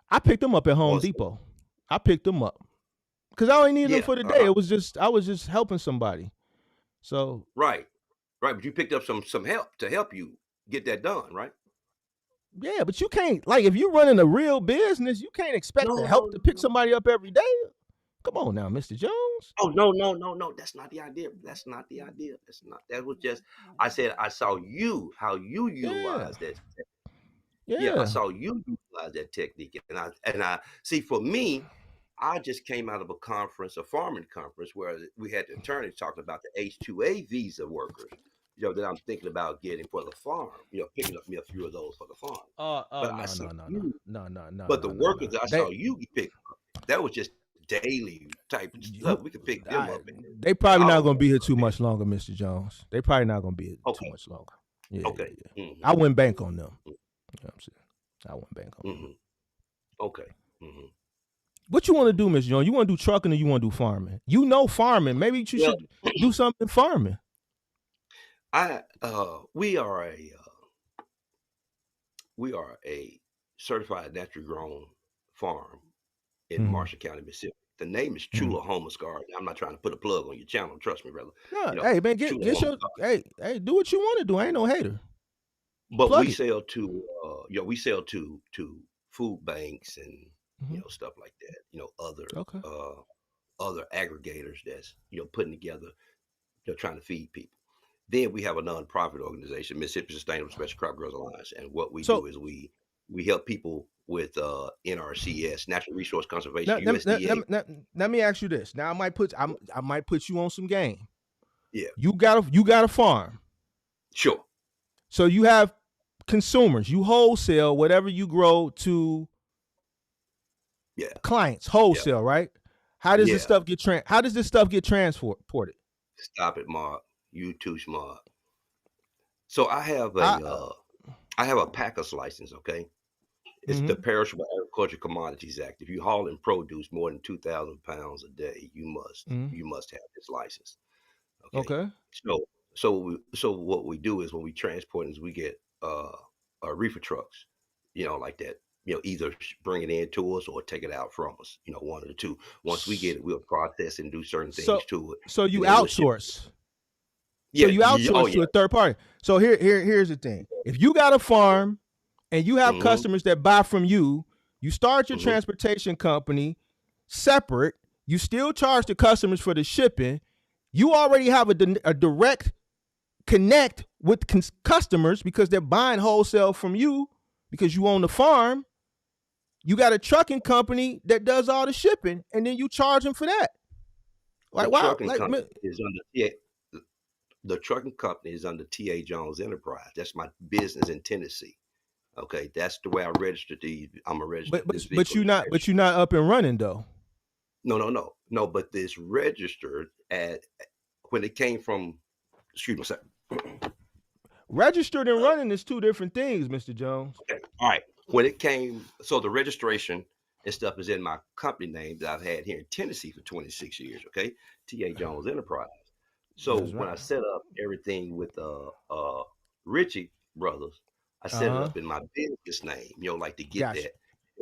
I picked them up at Home Or Depot. I picked them up because I only needed them yeah, for the day. I was just helping somebody. So right, right. But you picked up some help to help you get that done, right? yeah, but you can't like if you're running a real business, you can't expect No, to no, help to no, pick no. somebody up every day. Come on now, Mr. Jones. Oh no, no, no, no. That's not the idea. That's not the idea. That's not. That was just. I said I saw you how you Yeah, utilize that. Yeah, I yeah. saw you utilize that technique, and I see. For me, I just came out of a conference, a farming conference, where we had the attorneys talking about the H2A visa workers. That I'm thinking about getting for the farm. Picking up me a few of those for the farm. But I No, saw no, no, no, you. no, no, no, But the no, no, workers no. that I saw you pick up, that was just daily type stuff. We could pick them I, up, and they probably not all of gonna them be here up too there. much longer, Mr. Jones. They probably not gonna be here too Okay. much longer. Yeah, Okay. yeah, yeah. Hmm. I wouldn't bank on them. You know what I'm saying? I wouldn't bank on them. Hmm. Okay. Hmm. What you want to do, Mr. Jones? You want to do trucking or you want to do farming? You know farming. Maybe you Well, should do something farming. we are a certified natural grown farm in Mm-hmm. Marshall County, Mississippi. The name is Mm-hmm. Chula Homeless Garden. I'm not trying to put a plug on your channel. Trust me, brother. No, You know, hey man, Chula get Homeless your Garden. hey, do what you want to do. I ain't no hater. But we Plug it. sell to, we sell to food banks and Mm-hmm. stuff like that. Okay. Other aggregators that's putting together, trying to feed people. Then we have a nonprofit organization, Mississippi Sustainable Special Crop Growers Alliance, and what we do So is we help people with NRCS, Natural Resource now, Conservation, let, let, USDA. let, let, let me ask you this. Now I might put you on some game. Yeah, You got a farm. sure. So you have consumers. You wholesale whatever you grow to Yeah, clients. yeah, Wholesale, right? yeah. How does this stuff get transported? Stop it, Mark. You too smart. So I I have a Packers license. Okay, it's the mm-hmm. Perishable Agriculture Commodities Act. If you haul in produce more than 2,000 pounds a day, Mm-hmm. you must have this license. Okay. Okay. So what we do is when we transport is we get reefer trucks, like that. Either bring it in to us or take it out from us. One of the two. Once we get it, we'll process and do certain things So to it, so you and then we'll ship it. outsource. So Yeah. you Oh outsource yeah. to a third party. So here's the thing. If you got a farm and you have Mm-hmm. customers that buy from you, you start your Mm-hmm. transportation company separate. You still charge the customers for the shipping. You already have a direct connect with customers because they're buying wholesale from you because you own the farm. You got a trucking company that does all the shipping, and then you charge them for that. The Like wow, trucking like company is under the trucking company is under T.A. Jones Enterprise. That's my business in Tennessee. Okay, that's the way I registered these. I'm a register. This but vehicle you is not but registered. you're not up and running though. No, no, no, no. But this registered at when it came from. Excuse me a second. Registered and running is two different things, Mr. Jones. Okay, all right. When it came, so the registration and stuff is in my company name that I've had here in Tennessee for 26 years. Okay, T.A. Jones Enterprise. So That's when right. I set up everything with Richie Brothers, I set it Uh huh. up in my business name. Like to get Gotcha. that,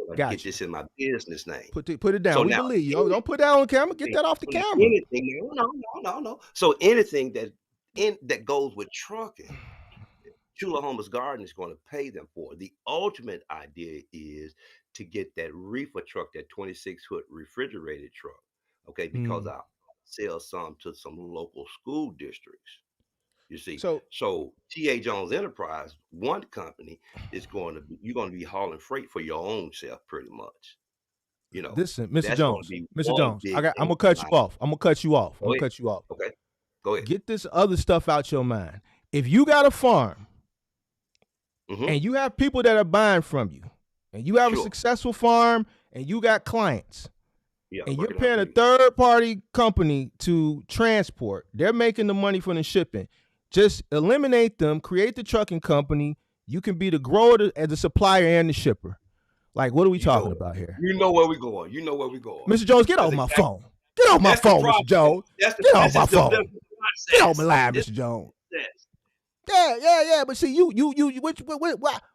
like to get Gotcha. this in my business name. Put it down. So We now believe you. Oh, don't put that on camera. Get that off the camera. anything, no, no, no, no. So anything that goes with trucking, Chula Homeless Garden is going to pay them for. The ultimate idea is to get that reefer truck, that 26-foot refrigerated truck. Okay, because Mm. I sell some to some local school districts. You see, So so T.A. Jones Enterprise, one company is going to be you're going to be hauling freight for your own self, pretty much. listen, Mr. That's going to Jones. be Mr. one Jones, big I'm thing gonna cut you behind it. off. I'm gonna cut you off. I'm Go gonna ahead. cut you off. Okay, go ahead. Get this other stuff out your mind. If you got a farm Hmm. and you have people that are buying from you, and you have a Sure. successful farm and you got clients, Yeah, and you're working out paying for a you. third party company to transport, they're making the money from the shipping. Just eliminate them, create the trucking company. You can be the grower as the supplier and the shipper. Like, what are we You know talking it. about here? You know where we're going. You know where we're going. Mr. Jones, get That's off my exactly. phone. Get off my That's the phone, Mr. problem. Jones. That's the. Get off This my is the phone. Get off my process. line, This Mr. Jones. process. Yeah. But see,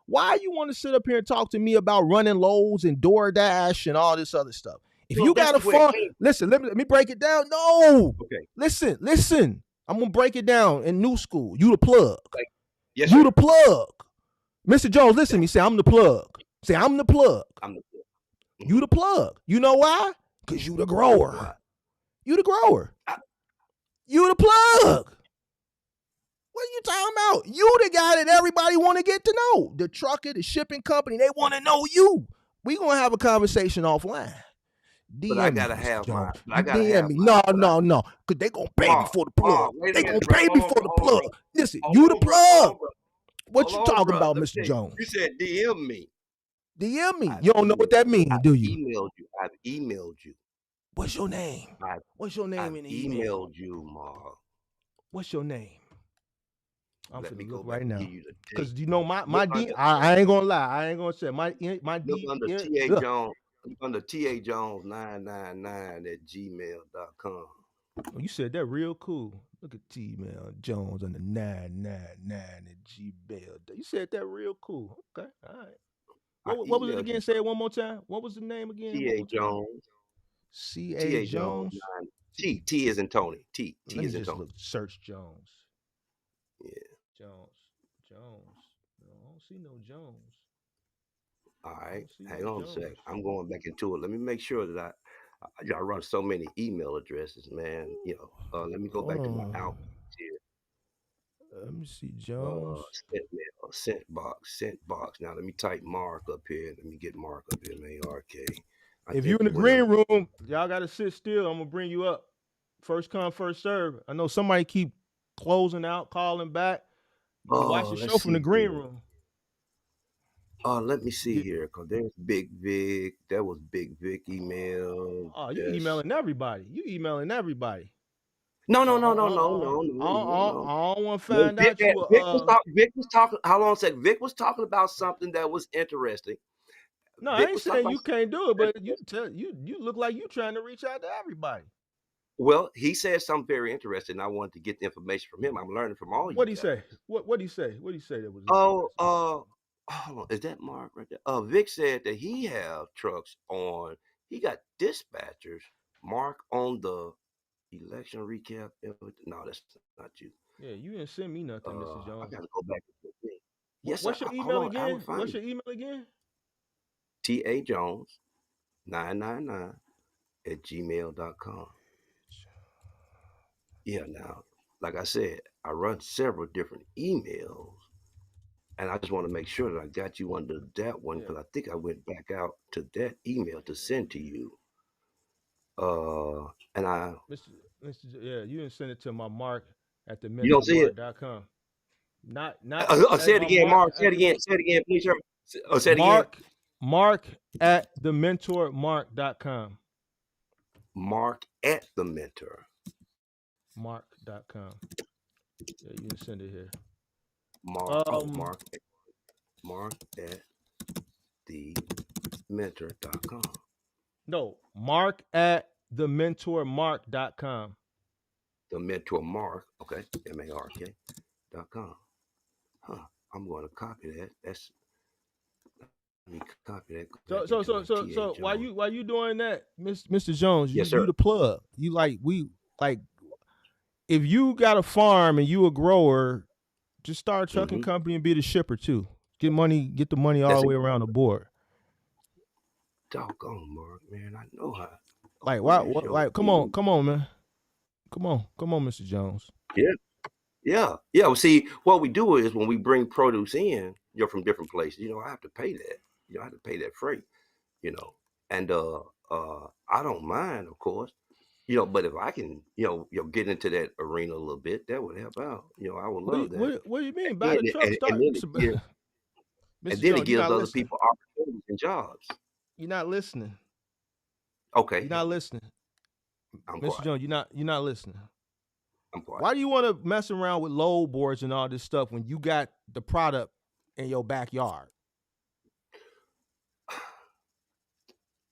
why you want to sit up here and talk to me about running lows and DoorDash and all this other stuff? If Well, you that's got a the way it farm, came. listen, let me break it down. No, Okay. listen. I'm gonna break it down in new school. You the plug. Like, yes, You sir. the plug. Mr. Jones, listen to That, me. Say I'm the plug. Say I'm the plug. I'm the. You Hmm. the plug. You know why? Cause you the Why? grower. You the grower. I, You the plug. What are you talking about? You the guy that everybody want to get to know. The trucker, the shipping company, they want to know you. We gonna have a conversation offline. but I DM me, gotta Mr. have my. Jones. But I You gotta DM have me. my. No, But I. no, no. Cause they gonna pay me Mark, for the plug. Mark, wait a They gonna minute, brother. pay me Hold on, for bro. the Hold on, plug. bro. Listen, Hold you the on, bro. Hold plug. on, bro. What Hold you on, talking bro. about, Let me Mr. tell you. You Jones? said DM me. DM me. I've You don't know what emailed. that means, I've do you? emailed you. I've emailed you. What's your name? I've What's your name I've in the email? emailed you, Mark. What's your name? I'm Let me finna go look back right and give now. you the date. Cause you know Look my D. under I ain't gonna lie. I ain't gonna say my look D. under T.A. Jones. Look under T.A. Jones 999 at gmail.com. Oh, you said that real cool. Look at T Mail Jones on the 999 at Gmail. You said that real cool. Okay, all right. I What was it emailed you again? Say it one more time. What was the name again? One T.A. more time. Jones. C A T.A. Jones Jones. 9. T is in Tony. T Let me is in just Tony. look. Search Jones. Yeah. Jones. Jones. No, I don't see no Jones. All I right. don't see no Hang on a sec. Jones. I'm going back into it. Let me make sure that I run so many email addresses, man. Let me go Hold back to my on. Outlook here. Let me see Jones. Sent mail, sent box. Now let me type Mark up here. Let me get Mark up here, man. RK. I If you think in the you went green under. room, y'all gotta sit still. I'm gonna bring you up. First come, first serve. I know somebody keep closing out, calling back. You can watch Oh, the let's show from the see green here. room. Let me see You, here, cause there's Big Vic. That was Big Vic email. oh, you That's emailing everybody. You emailing everybody. no, So no, no, no, no, no, no, no. I don't want to No, find out you Vic was talking. Hold on a second. Vic was talking about something that was interesting. no, I Vic ain't was talking saying about you something can't do it, that but was you look like you trying to reach out to everybody. well, he said something very interesting. I wanted to get the information from him. I'm learning from all What you do you guys. say? What do you say? What do you say that was Oh, interesting? hold on. Is that Mark right there? Vic said that he have trucks on. He got dispatchers. Mark on the election recap. No, that's not you. Yeah, you didn't send me nothing, Mrs. I Jones. got to go back to the thing. Yes, What's your hold email on. I will again? find What's it. your email again? T.A. Jones 999 at gmail.com. Yeah, now, like I said, I run several different emails, and I just want to make sure that I got you under that one Yeah, because I think I went back out to that email to send to you. Uh, and I, Mr. Yeah, you didn't send it to my mark at the you don't see it? mentormark.com. Not Say at it my again, mark Mark. Say it again. Say it again, please, sir. Say it again. mark mark at the mentormark.com. Mark at the mentor. Mark.com. Yeah, you can send it here. Mark, Um Mark at the mentor.com. no, mark at the mentormark.com. The mentor Mark, okay, MARK.com. Huh. I'm going to copy that. Let me copy that. Go back into my TA So Jones. while you doing that, Mr. Jones, Yes, you sir. the plug. You like we like if you got a farm and you a grower, just start a trucking Mm-hmm. company and be the shipper too. Get the money all That's the a way around the board. doggone Mark, man. I know how. Like why Where's what your like email? come on, man. Come on, Mr. Jones. Yeah, yeah. Well, see, what we do is when we bring produce in, from different places. I have to pay that. I have to pay that freight. You know, and I don't mind, of course. But if I can, get into that arena a little bit, that would help out. I would love that. What do you mean? And Buy the truck, and start then it gives and Mr. then it Jones, you're gives not other listening. people opportunities and jobs. You're not listening. You're Okay, not listening. I'm Mr. quiet. Jones, you're not listening. I'm quiet. Why do you want to mess around with load boards and all this stuff when you got the product in your backyard?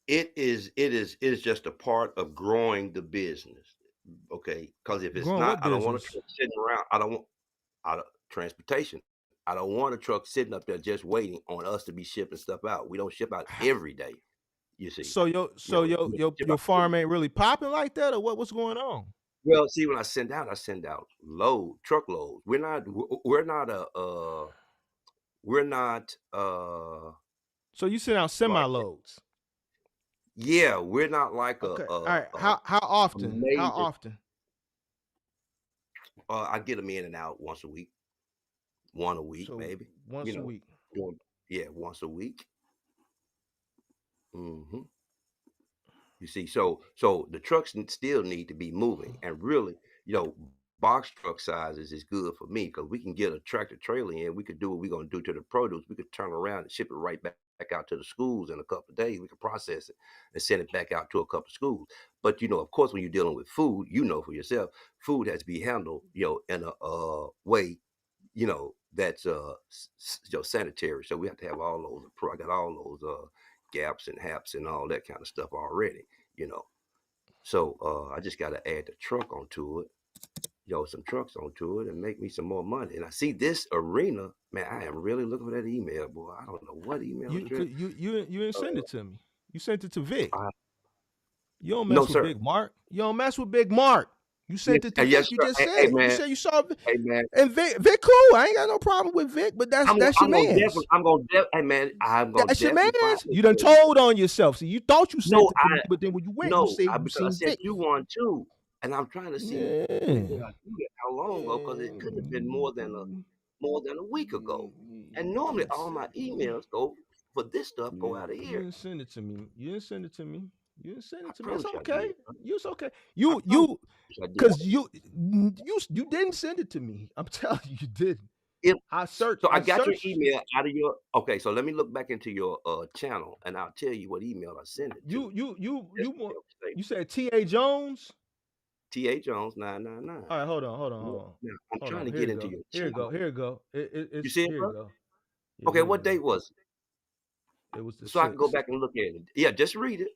It is just a part of growing the business. Okay, because if it's Growing not, what I don't want a business? truck sitting around. I don't transportation. I don't want a truck sitting up there just waiting on us to be shipping stuff out. We don't ship out every day. You see, we ship Your out every farm day. ain't really popping like that, or what's going on? Well, see, when I send out truckloads. We're not we're not So you send out semi like loads. yeah, we're not like Okay. All right. How a often? How major. often? I get them in and out once a week, one a week So maybe. You once a know, week. doing yeah, once a week. Hmm. You see, so the trucks still need to be moving, and really, box truck sizes is good for me because we can get a tractor trailer in. We could do what we're gonna do to the produce. We could turn around and ship it right back out to the schools in a couple of days. We could process it and send it back out to a couple of schools. But of course, when you're dealing with food, for yourself, food has to be handled, in a way. that's sanitary. So we have to have all those. I got all those gaps and haps and all that kind of stuff already. You know, so I just got to add the truck onto it. Some trucks onto it and make me some more money. And I see this arena, man. I am really looking for that email, boy. I don't know what email address. You didn't send it to me. You sent it to Vic. I, You don't no, mess with sir. Big Mark. You don't mess with Big Mark. You Yes, sent it to yes, Vic. You sir. just Hey, said. You man. said you saw Hey, man. and Vic cool. I ain't got no problem with Vic, but that's your I'm gonna definitely. man's. Hey, man. I'm gonna That's your definitely find man's. it You done for you. told on yourself. See, you thought you No, sent it to me, but then when you went, you no, said you because I seen sent Vic. you one too, and I'm trying to see when did Yeah. I do that? How long ago? Because it could have been more than a week ago. And normally all my emails go for this stuff go out of You here. didn't send it to me. You didn't send it to me. You didn't send I it to me. It's promise you I okay. did. Brother. It's okay. I You promise you I did. because you didn't send it to me. I'm telling you, you didn't. If I searched. so, I I got your searched. email out of your. Okay, so let me look back into your channel, and I'll tell you what email I sent it to. You Just to want. help stay. You said T.A. Jones. T.A. Jones 999. All right, hold on, hold on, hold on, Now I'm hold trying on. to Here get you into go. your Here you go. channel. Here you go. You It's see it, here you bro? go. Yeah, Okay, here you what go. date was it? It was the So I can go 6th. back and look at it. Yeah, just read it.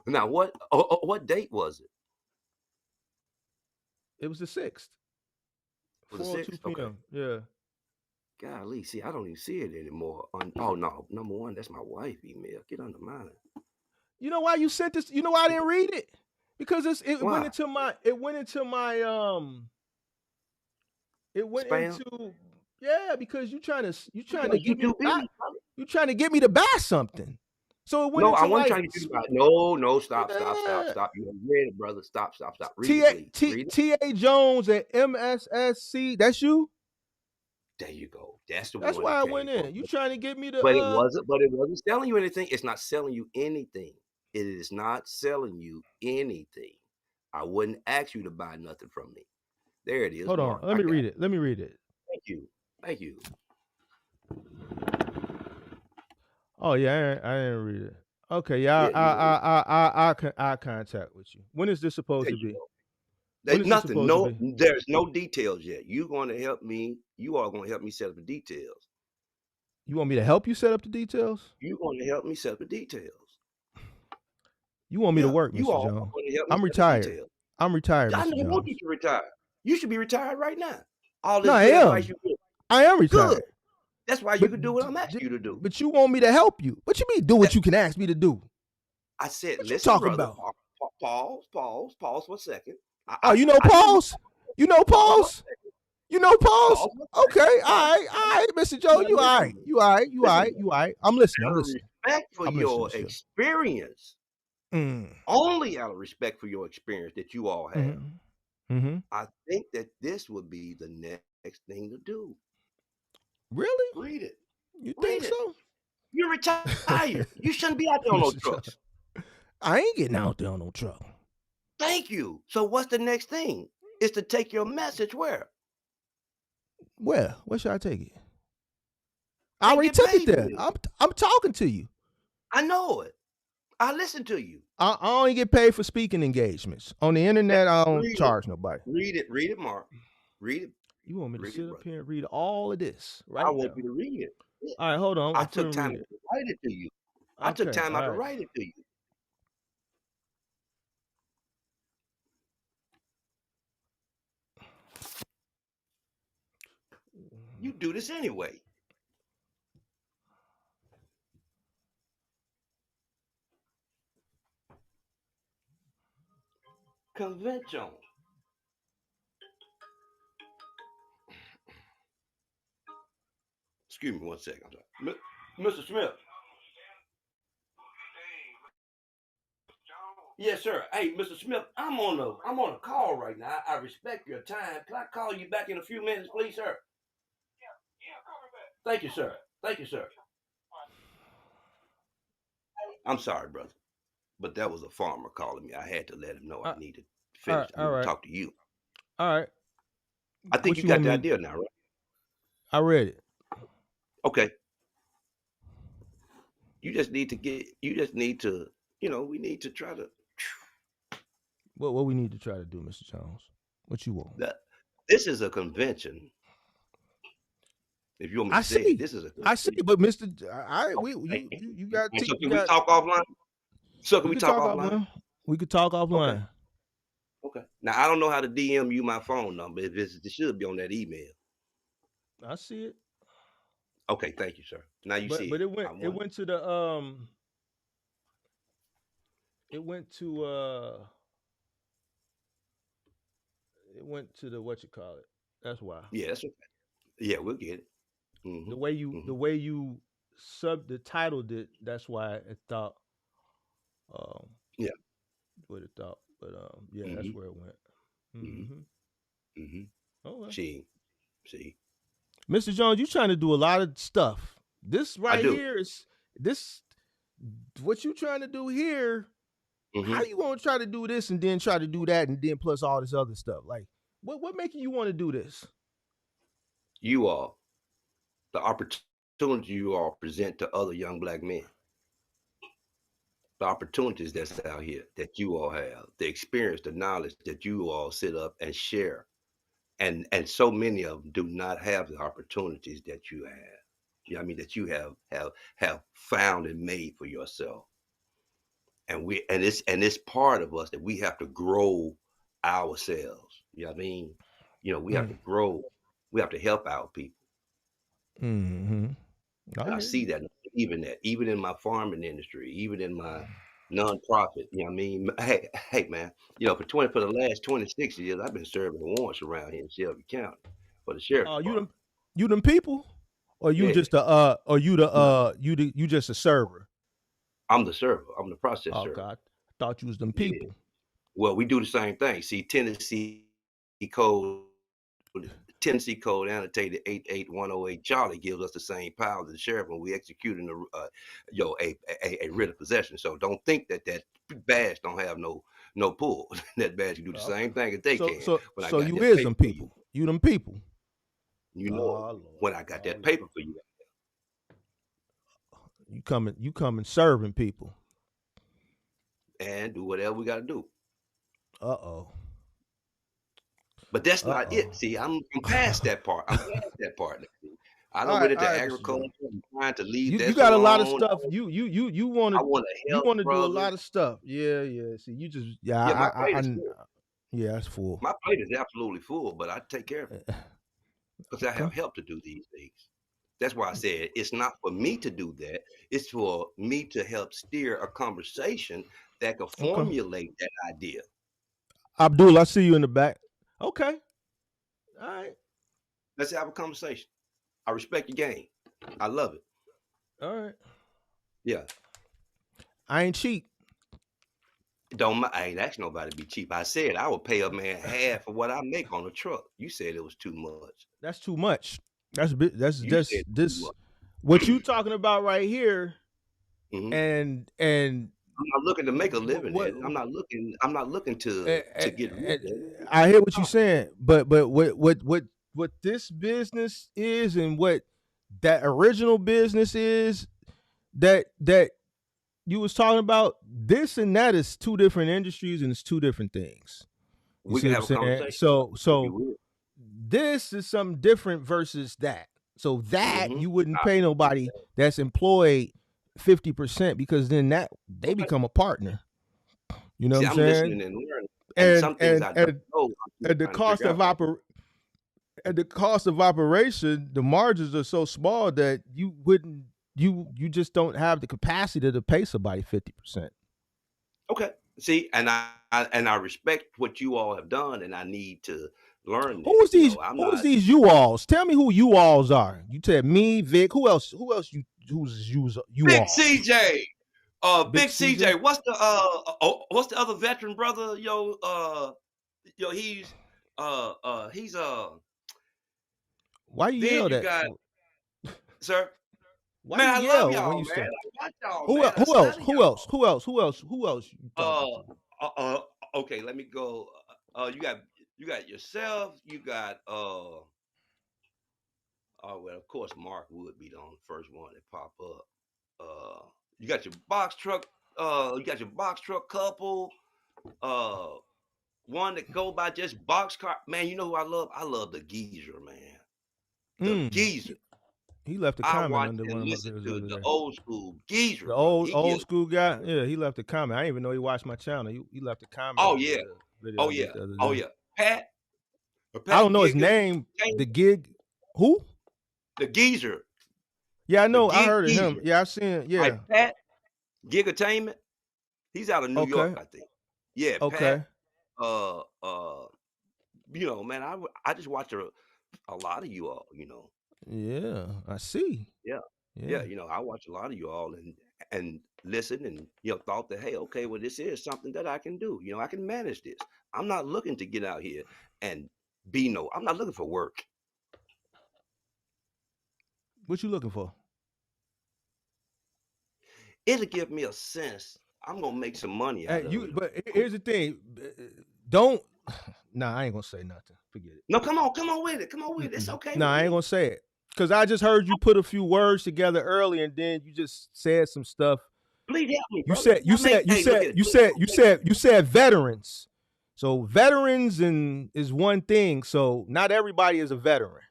Now, what date was it? It was the 6th. Was it 4:02 six? Okay. p.m. Yeah. Golly, see, I don't even see it anymore. Oh no, number one, that's my wife email. Get under mine. You know why you sent this? You know why I didn't read it? Because it went Why? into my it went Spam? into yeah, because you trying to Because you get me to too buy busy, brother. you trying to get me to buy something. So it went No, I into wasn't like trying to get you to buy. No, no, yeah. stop. You have read it, brother. Stop. Read T it, A please. T Read it. T A Jones at MSSC. That's you? There you go. That's the That's one why it I came went from. in. You trying to get me to But it wasn't selling you anything. It's not selling you anything. It is not selling you anything. I wouldn't ask you to buy nothing from me. There it is, hold on. Mark. Let I me got read it. it. Let me read it. Thank you. Thank you. Oh yeah, I ain't read it. Okay, yeah, Yeah, you know, I contact with you. When is this supposed there to you be? go. When is this Nothing. supposed to No, be? there's no details yet. You're going to help me. You are going to help me set up the details. You want me to help you set up the details? You're going to help me set up the details. You want me to Yeah, work, you Mr. all are Jones? going to help me I'm set the retired. details. I'm retired, I Mr. don't want you Jones. to retire. You should be retired right now. All No, this I good advice am. you give. I am Good. retired. That's why you But can do what I'm asking you to do. but you want me to help you? What you mean? Do what That you can ask me to do? I said, What you listen, talking brother. about? Pause for a second. Oh, you know I know you. pause. You know Pause for a pause. second. You know pause. Pause for a Okay, second. Pause for a all second. right, Mr. Joe. Now You all listen, right? brother. You all right? You all Listen, right? brother. You all right? I'm listening. I'm Out of listening. respect for I'm listening, your Mr. Joe. experience, Mm. only out of respect for your experience that you all have, Mm-hmm. Mm-hmm. I think that this would be the next thing to do. Really? Read it. You Read think it. so? You're retired. You shouldn't be out there on no Mr. trucks. Joe, I ain't getting out there on no truck. Thank you. So what's the next thing? Is to take your message where? Where should I take it? I And already get took it paid for there. this. I'm talking to you. I know it. I listen to you. I only get paid for speaking engagements on the That internet. I don't read it. charge nobody. Read it, Mark. Read it. You want me to Read it, sit up brother. here and read all of this I right want you now? to read it. Yeah. All right, hold on. I I'm took finna time read out it. to write it to you. I took Okay, time out all to right. write it to you. You do this anyway. Convention. Excuse me one second. Mr. Smith. Yes, sir. Hey, Mr. Smith, I'm on a call right now. I respect your time. Can I call you back in a few minutes, please, sir? Thank you, sir. Thank you, sir. I'm sorry, brother, but that was a farmer calling me. I had to let him know I Uh, needed to finish. I all need to right, talk to you. all right. I think What you you got want the me? idea now, right? I read it. Okay. You just need to, we need to try to What we need to try to do, Mr. Jones? What you want? that this is a convention If you want me I to say it, see. this is a good I see, thing. but Mister, I Okay, we thank you. you got So you can we got. talk offline? So can We we could talk talk offline? offline. We could talk Okay. offline. Okay. Now I don't know how to DM you my phone number. It should be on that email. I see it, Okay, thank you, sir. Now you see but it. I it want went to the it went to it went to the what you call it. That's why yeah, that's okay. Yeah, we'll get it. Mm-hmm. the Mm-hmm. way you sub the titled it. That's why it thought um Yeah. what it thought. But yeah, that's Mm-hmm. where it went. Mm-hmm. Mm-hmm. Mm-hmm. Okay. See, see, Mr. Jones, you trying to do a lot of stuff. This I right do. here is this what you trying to do here. How Mm-hmm. you gonna try to do this and then try to do that and then plus all this other stuff? Like, what making you want to do this? You all, the opportunity you all present to other young black men, the opportunities that's out here that you all have, the experience, the knowledge that you all sit up and share, and so many of them do not have the opportunities that you have. You know what I mean, that you have found and made for yourself. And it's part of us that we have to grow ourselves. You know what I mean? We have Mm. to grow. We have to help our people. Hmm. I And I hear see you. that even in my farming industry, even in my nonprofit. You know what I mean? Hey, man. For the last 26 years, I've been serving warrants around here in Shelby County for the sheriff department. You them people, or you Yeah, just the or you the no, you just a server? I'm the server. I'm the process Oh server. God, I thought you was them Yeah. people. Well, we do the same thing. See, Tennessee Code annotated 88108 Charlie gives us the same power as the sheriff when we executing a writ of possession. So don't think that badge don't have no pull. That badge can do the Okay. same thing as they can when I So got you that is paper them for you. people. You them people. You know it Oh Lord. when I got Oh that Lord. paper for you. You coming serving people. And do whatever we got to do. Uh oh. But that's Uh not it. oh. See, I'm past that part. I'm past that part now. See. I All done right, went all into right, Mr. agriculture. Jones. I'm trying to leave You this got a lot of alone. stuff. You I want want to you help want to do a brothers. lot of stuff. Yeah, yeah. See, you just yeah. Yeah, my plate is full. Yeah, that's full. My plate is absolutely full, but I take care of it because I Okay. have help to do these things. That's why I said it's not for me to do that. It's for me to help steer a conversation that can Okay. formulate that idea. Abdul, I see you in the back. Okay. All right. Let's have a conversation. I respect your game. I love it. All right. Yeah. I ain't cheap. I ain't asking nobody to be cheap. I said I would pay a man half of what I make on a truck. You said it was too much. That's too much. That's that's You said just too this. What much. you talking about right here? Mhm. And I'm not looking to make a living what at it. I'm not looking eh, to eh, get rich eh, at it. I hear what you're No. saying, but what this business is and what that original business is that you was talking about, this and that is two different industries and it's two different things. You We see can what I'm have a saying? conversation about So it if you so will. this is something different versus that. So that Mhm. you wouldn't I pay nobody understand. that's employed 50% because then that they Okay. become a partner. You know what See, I'm I'm saying? listening and learning, and And some things I don't know. I'm just and the trying to figure cost out of right now. at the cost of operation, the margins are so small that you wouldn't you just don't have the capacity to pay somebody 50%. Okay. See, and I respect what you all have done, and I need to learn that. I'm Who's not these you alls? Tell me who you alls are. You said me, Vic. Who else you Big alls? CJ. Big Big CJ? CJ. What's the other veteran brother? He's Why you then yell you that? got sir. Why Man, you I love yell when y'all, you man. start? I got y'all, man. I Who else? study y'all. Who else you talking Uh, to? uh, uh okay, let me go. You got yourself. You got oh well, of course, Mark would be the first one that pop up. Uh, you got your box truck. You got your box truck couple. Uh, one that go by just box car. Man, you know who I love? I love the geezer, man. The Mm. geezer. He left a I comment watch under one and of my listen videos the to other the day. old school geezer, The brother. old He old gives. school guy, yeah, he left a comment. I didn't even know he watched my channel. He left a comment Oh under yeah, the video oh I did yeah, the other oh day. yeah. Pat, I don't Pat know his Giga, name. The gig, who? the geezer, Yeah, I the know. I gig heard of him. geezer. Yeah, I've seen. Right, Yeah. Pat Gigattainment. He's out of New York, Okay. I think. Yeah, Pat. Okay. Uh, uh, man, I just watch a lot of you all. Yeah, I see. Yeah, yeah. Yeah. I watch a lot of you all and listen and thought that, hey, okay, well, this is something that I can do. I can manage this. I'm not looking to get out here and be no. I'm not looking for work. What you looking for? It'll give me a sense I'm gonna make some money Hey, out of you. it. But here's the thing. Don't. Nah, I ain't gonna say nothing. Forget it. No, come on with it. Come on with it. It's okay Nah, with I ain't me. gonna say it because I just heard you put a few words together early, and then you just said some stuff. Please help me, You brother. said you said you Hey, look said at it. you Please said don't you make said you said veterans. So veterans and is one thing. So not everybody is a veteran.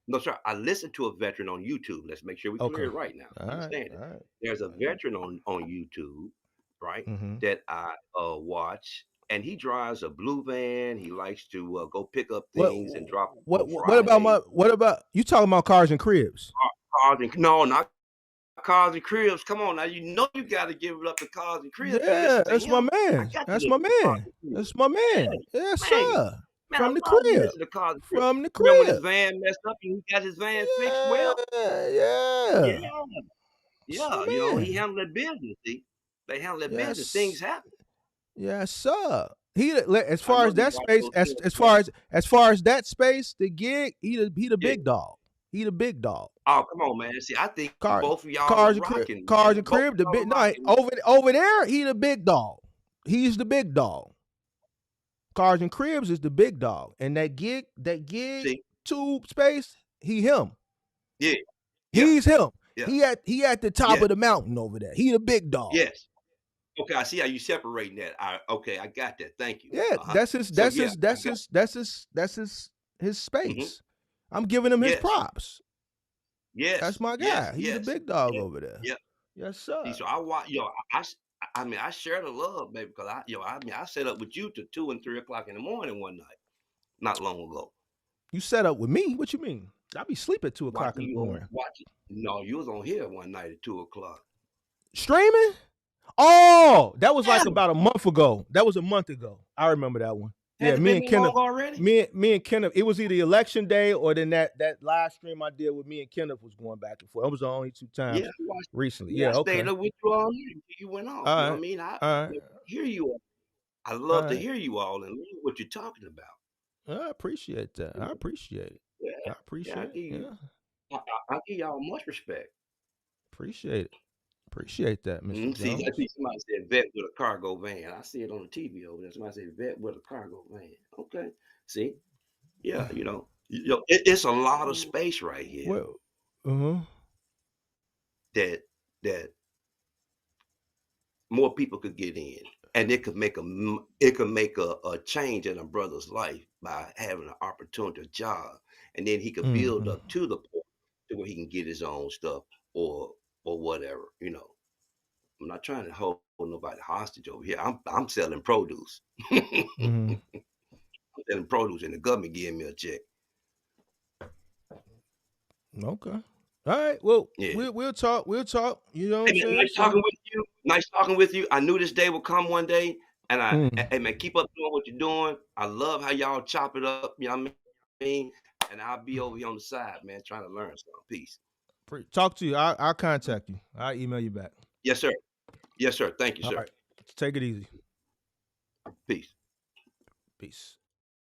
No, sir. I listened to a veteran on YouTube. Let's make sure we clear Okay. it right now. All right. Understand it. All right. There's a All right. veteran on YouTube, right? Mm-hmm. That I watch, and he drives a blue van. He likes to go pick up What things and drop them what on what about Friday. you talking about cars and cribs? Cars and no, not cars and cribs. Come on now, you got to give it up to cars and cribs to Yeah, listen to that's my him. I man. got to That's listen my to cars man. and cribs. That's my man. Yes, Yeah, man, sir. man, I From the love to crib. listen to cars and cribs. From the Remember when his crib. van messed up and he got his van fixed? Yeah, Well, yeah, yeah. That's my yeah, he man. handled that business. See, they handle that business. Things Yes. happen. Yes, sir. As I far know as you that watch space, those as films. far as that space, the gig, he the Yeah. big dog. He the big dog. Oh, come on, man. See, I think Car, both of y'all are rocking, cars man. and Both of crib, the y'all big are no rocking. over there, he the big dog. He's the big dog. Cars and cribs is the big dog. And that gig See, tube space, him. yeah, yeah, He's him. yeah, He at the top yeah, of the mountain over there. He the big dog. yes. Okay, I see how you separating that. Okay, I got that. Thank you. Yeah, Uh-huh. that's his So that's yeah, his I that's got. his that's his that's his Hmm. space. I'm giving him his Yes, props. That's yes, my yes, guy. He's the yes, big dog yes, over there. yeah. Yes, See, sir. so I watch. I mean, I share the love, baby, because I set up with you to 2 and 3 o'clock in the morning one night, not long ago, You set up with me? What you mean? I be sleep at 2 o'clock watching in the you on morning. watching. No, you was on here one night at 2 o'clock. Streaming? Oh, that was Yeah, like about a month ago. That was a month ago. I remember that one. has Yeah, it me been and that long Kenneth, already? me and Kenneth. It was either election day or then that live stream I did with me and Kenneth was going back and forth. That was the only two Yeah, times I watched. recently. Yeah, Yeah, I okay. stayed up with you all night until you went off. You know All what I right. mean? All right. Hear you all. I All love to right. hear you all and learn what you're talking about. I appreciate that. I Yeah, appreciate it. yeah, I yeah. appreciate it. Yeah. I give y'all much respect. Appreciate it. Appreciate that, Mr. See, I Jones. see somebody said vet with a cargo van. I see it on the TV over there. Somebody said vet with a cargo van. Okay. See? Yeah, it's a lot of space right here Well, uh-huh. that that more people could get in, and it could make a change in a brother's life by having an opportunity, a job, and then he could build Mm-hmm. up to the point to where he can get his own stuff or whatever. I'm not trying to hold nobody hostage over here. I'm selling produce. I'm Mm-hmm. selling produce, and the government giving me a check. Okay. All right. Well, Yeah. we'll talk. We'll talk. You know what Hey I'm man, saying? nice talking So, with you. Nice talking with you. I knew this day would come one day, and mm, hey man, keep up doing what you're doing. I love how y'all chop it up. You know what I mean? And I'll be over here on the side, man, trying to learn something. Peace. talk to you. I'll contact you. I'll email you back. Yes, sir. Yes, sir. Thank you, All sir. right. Take it easy. Peace. Peace.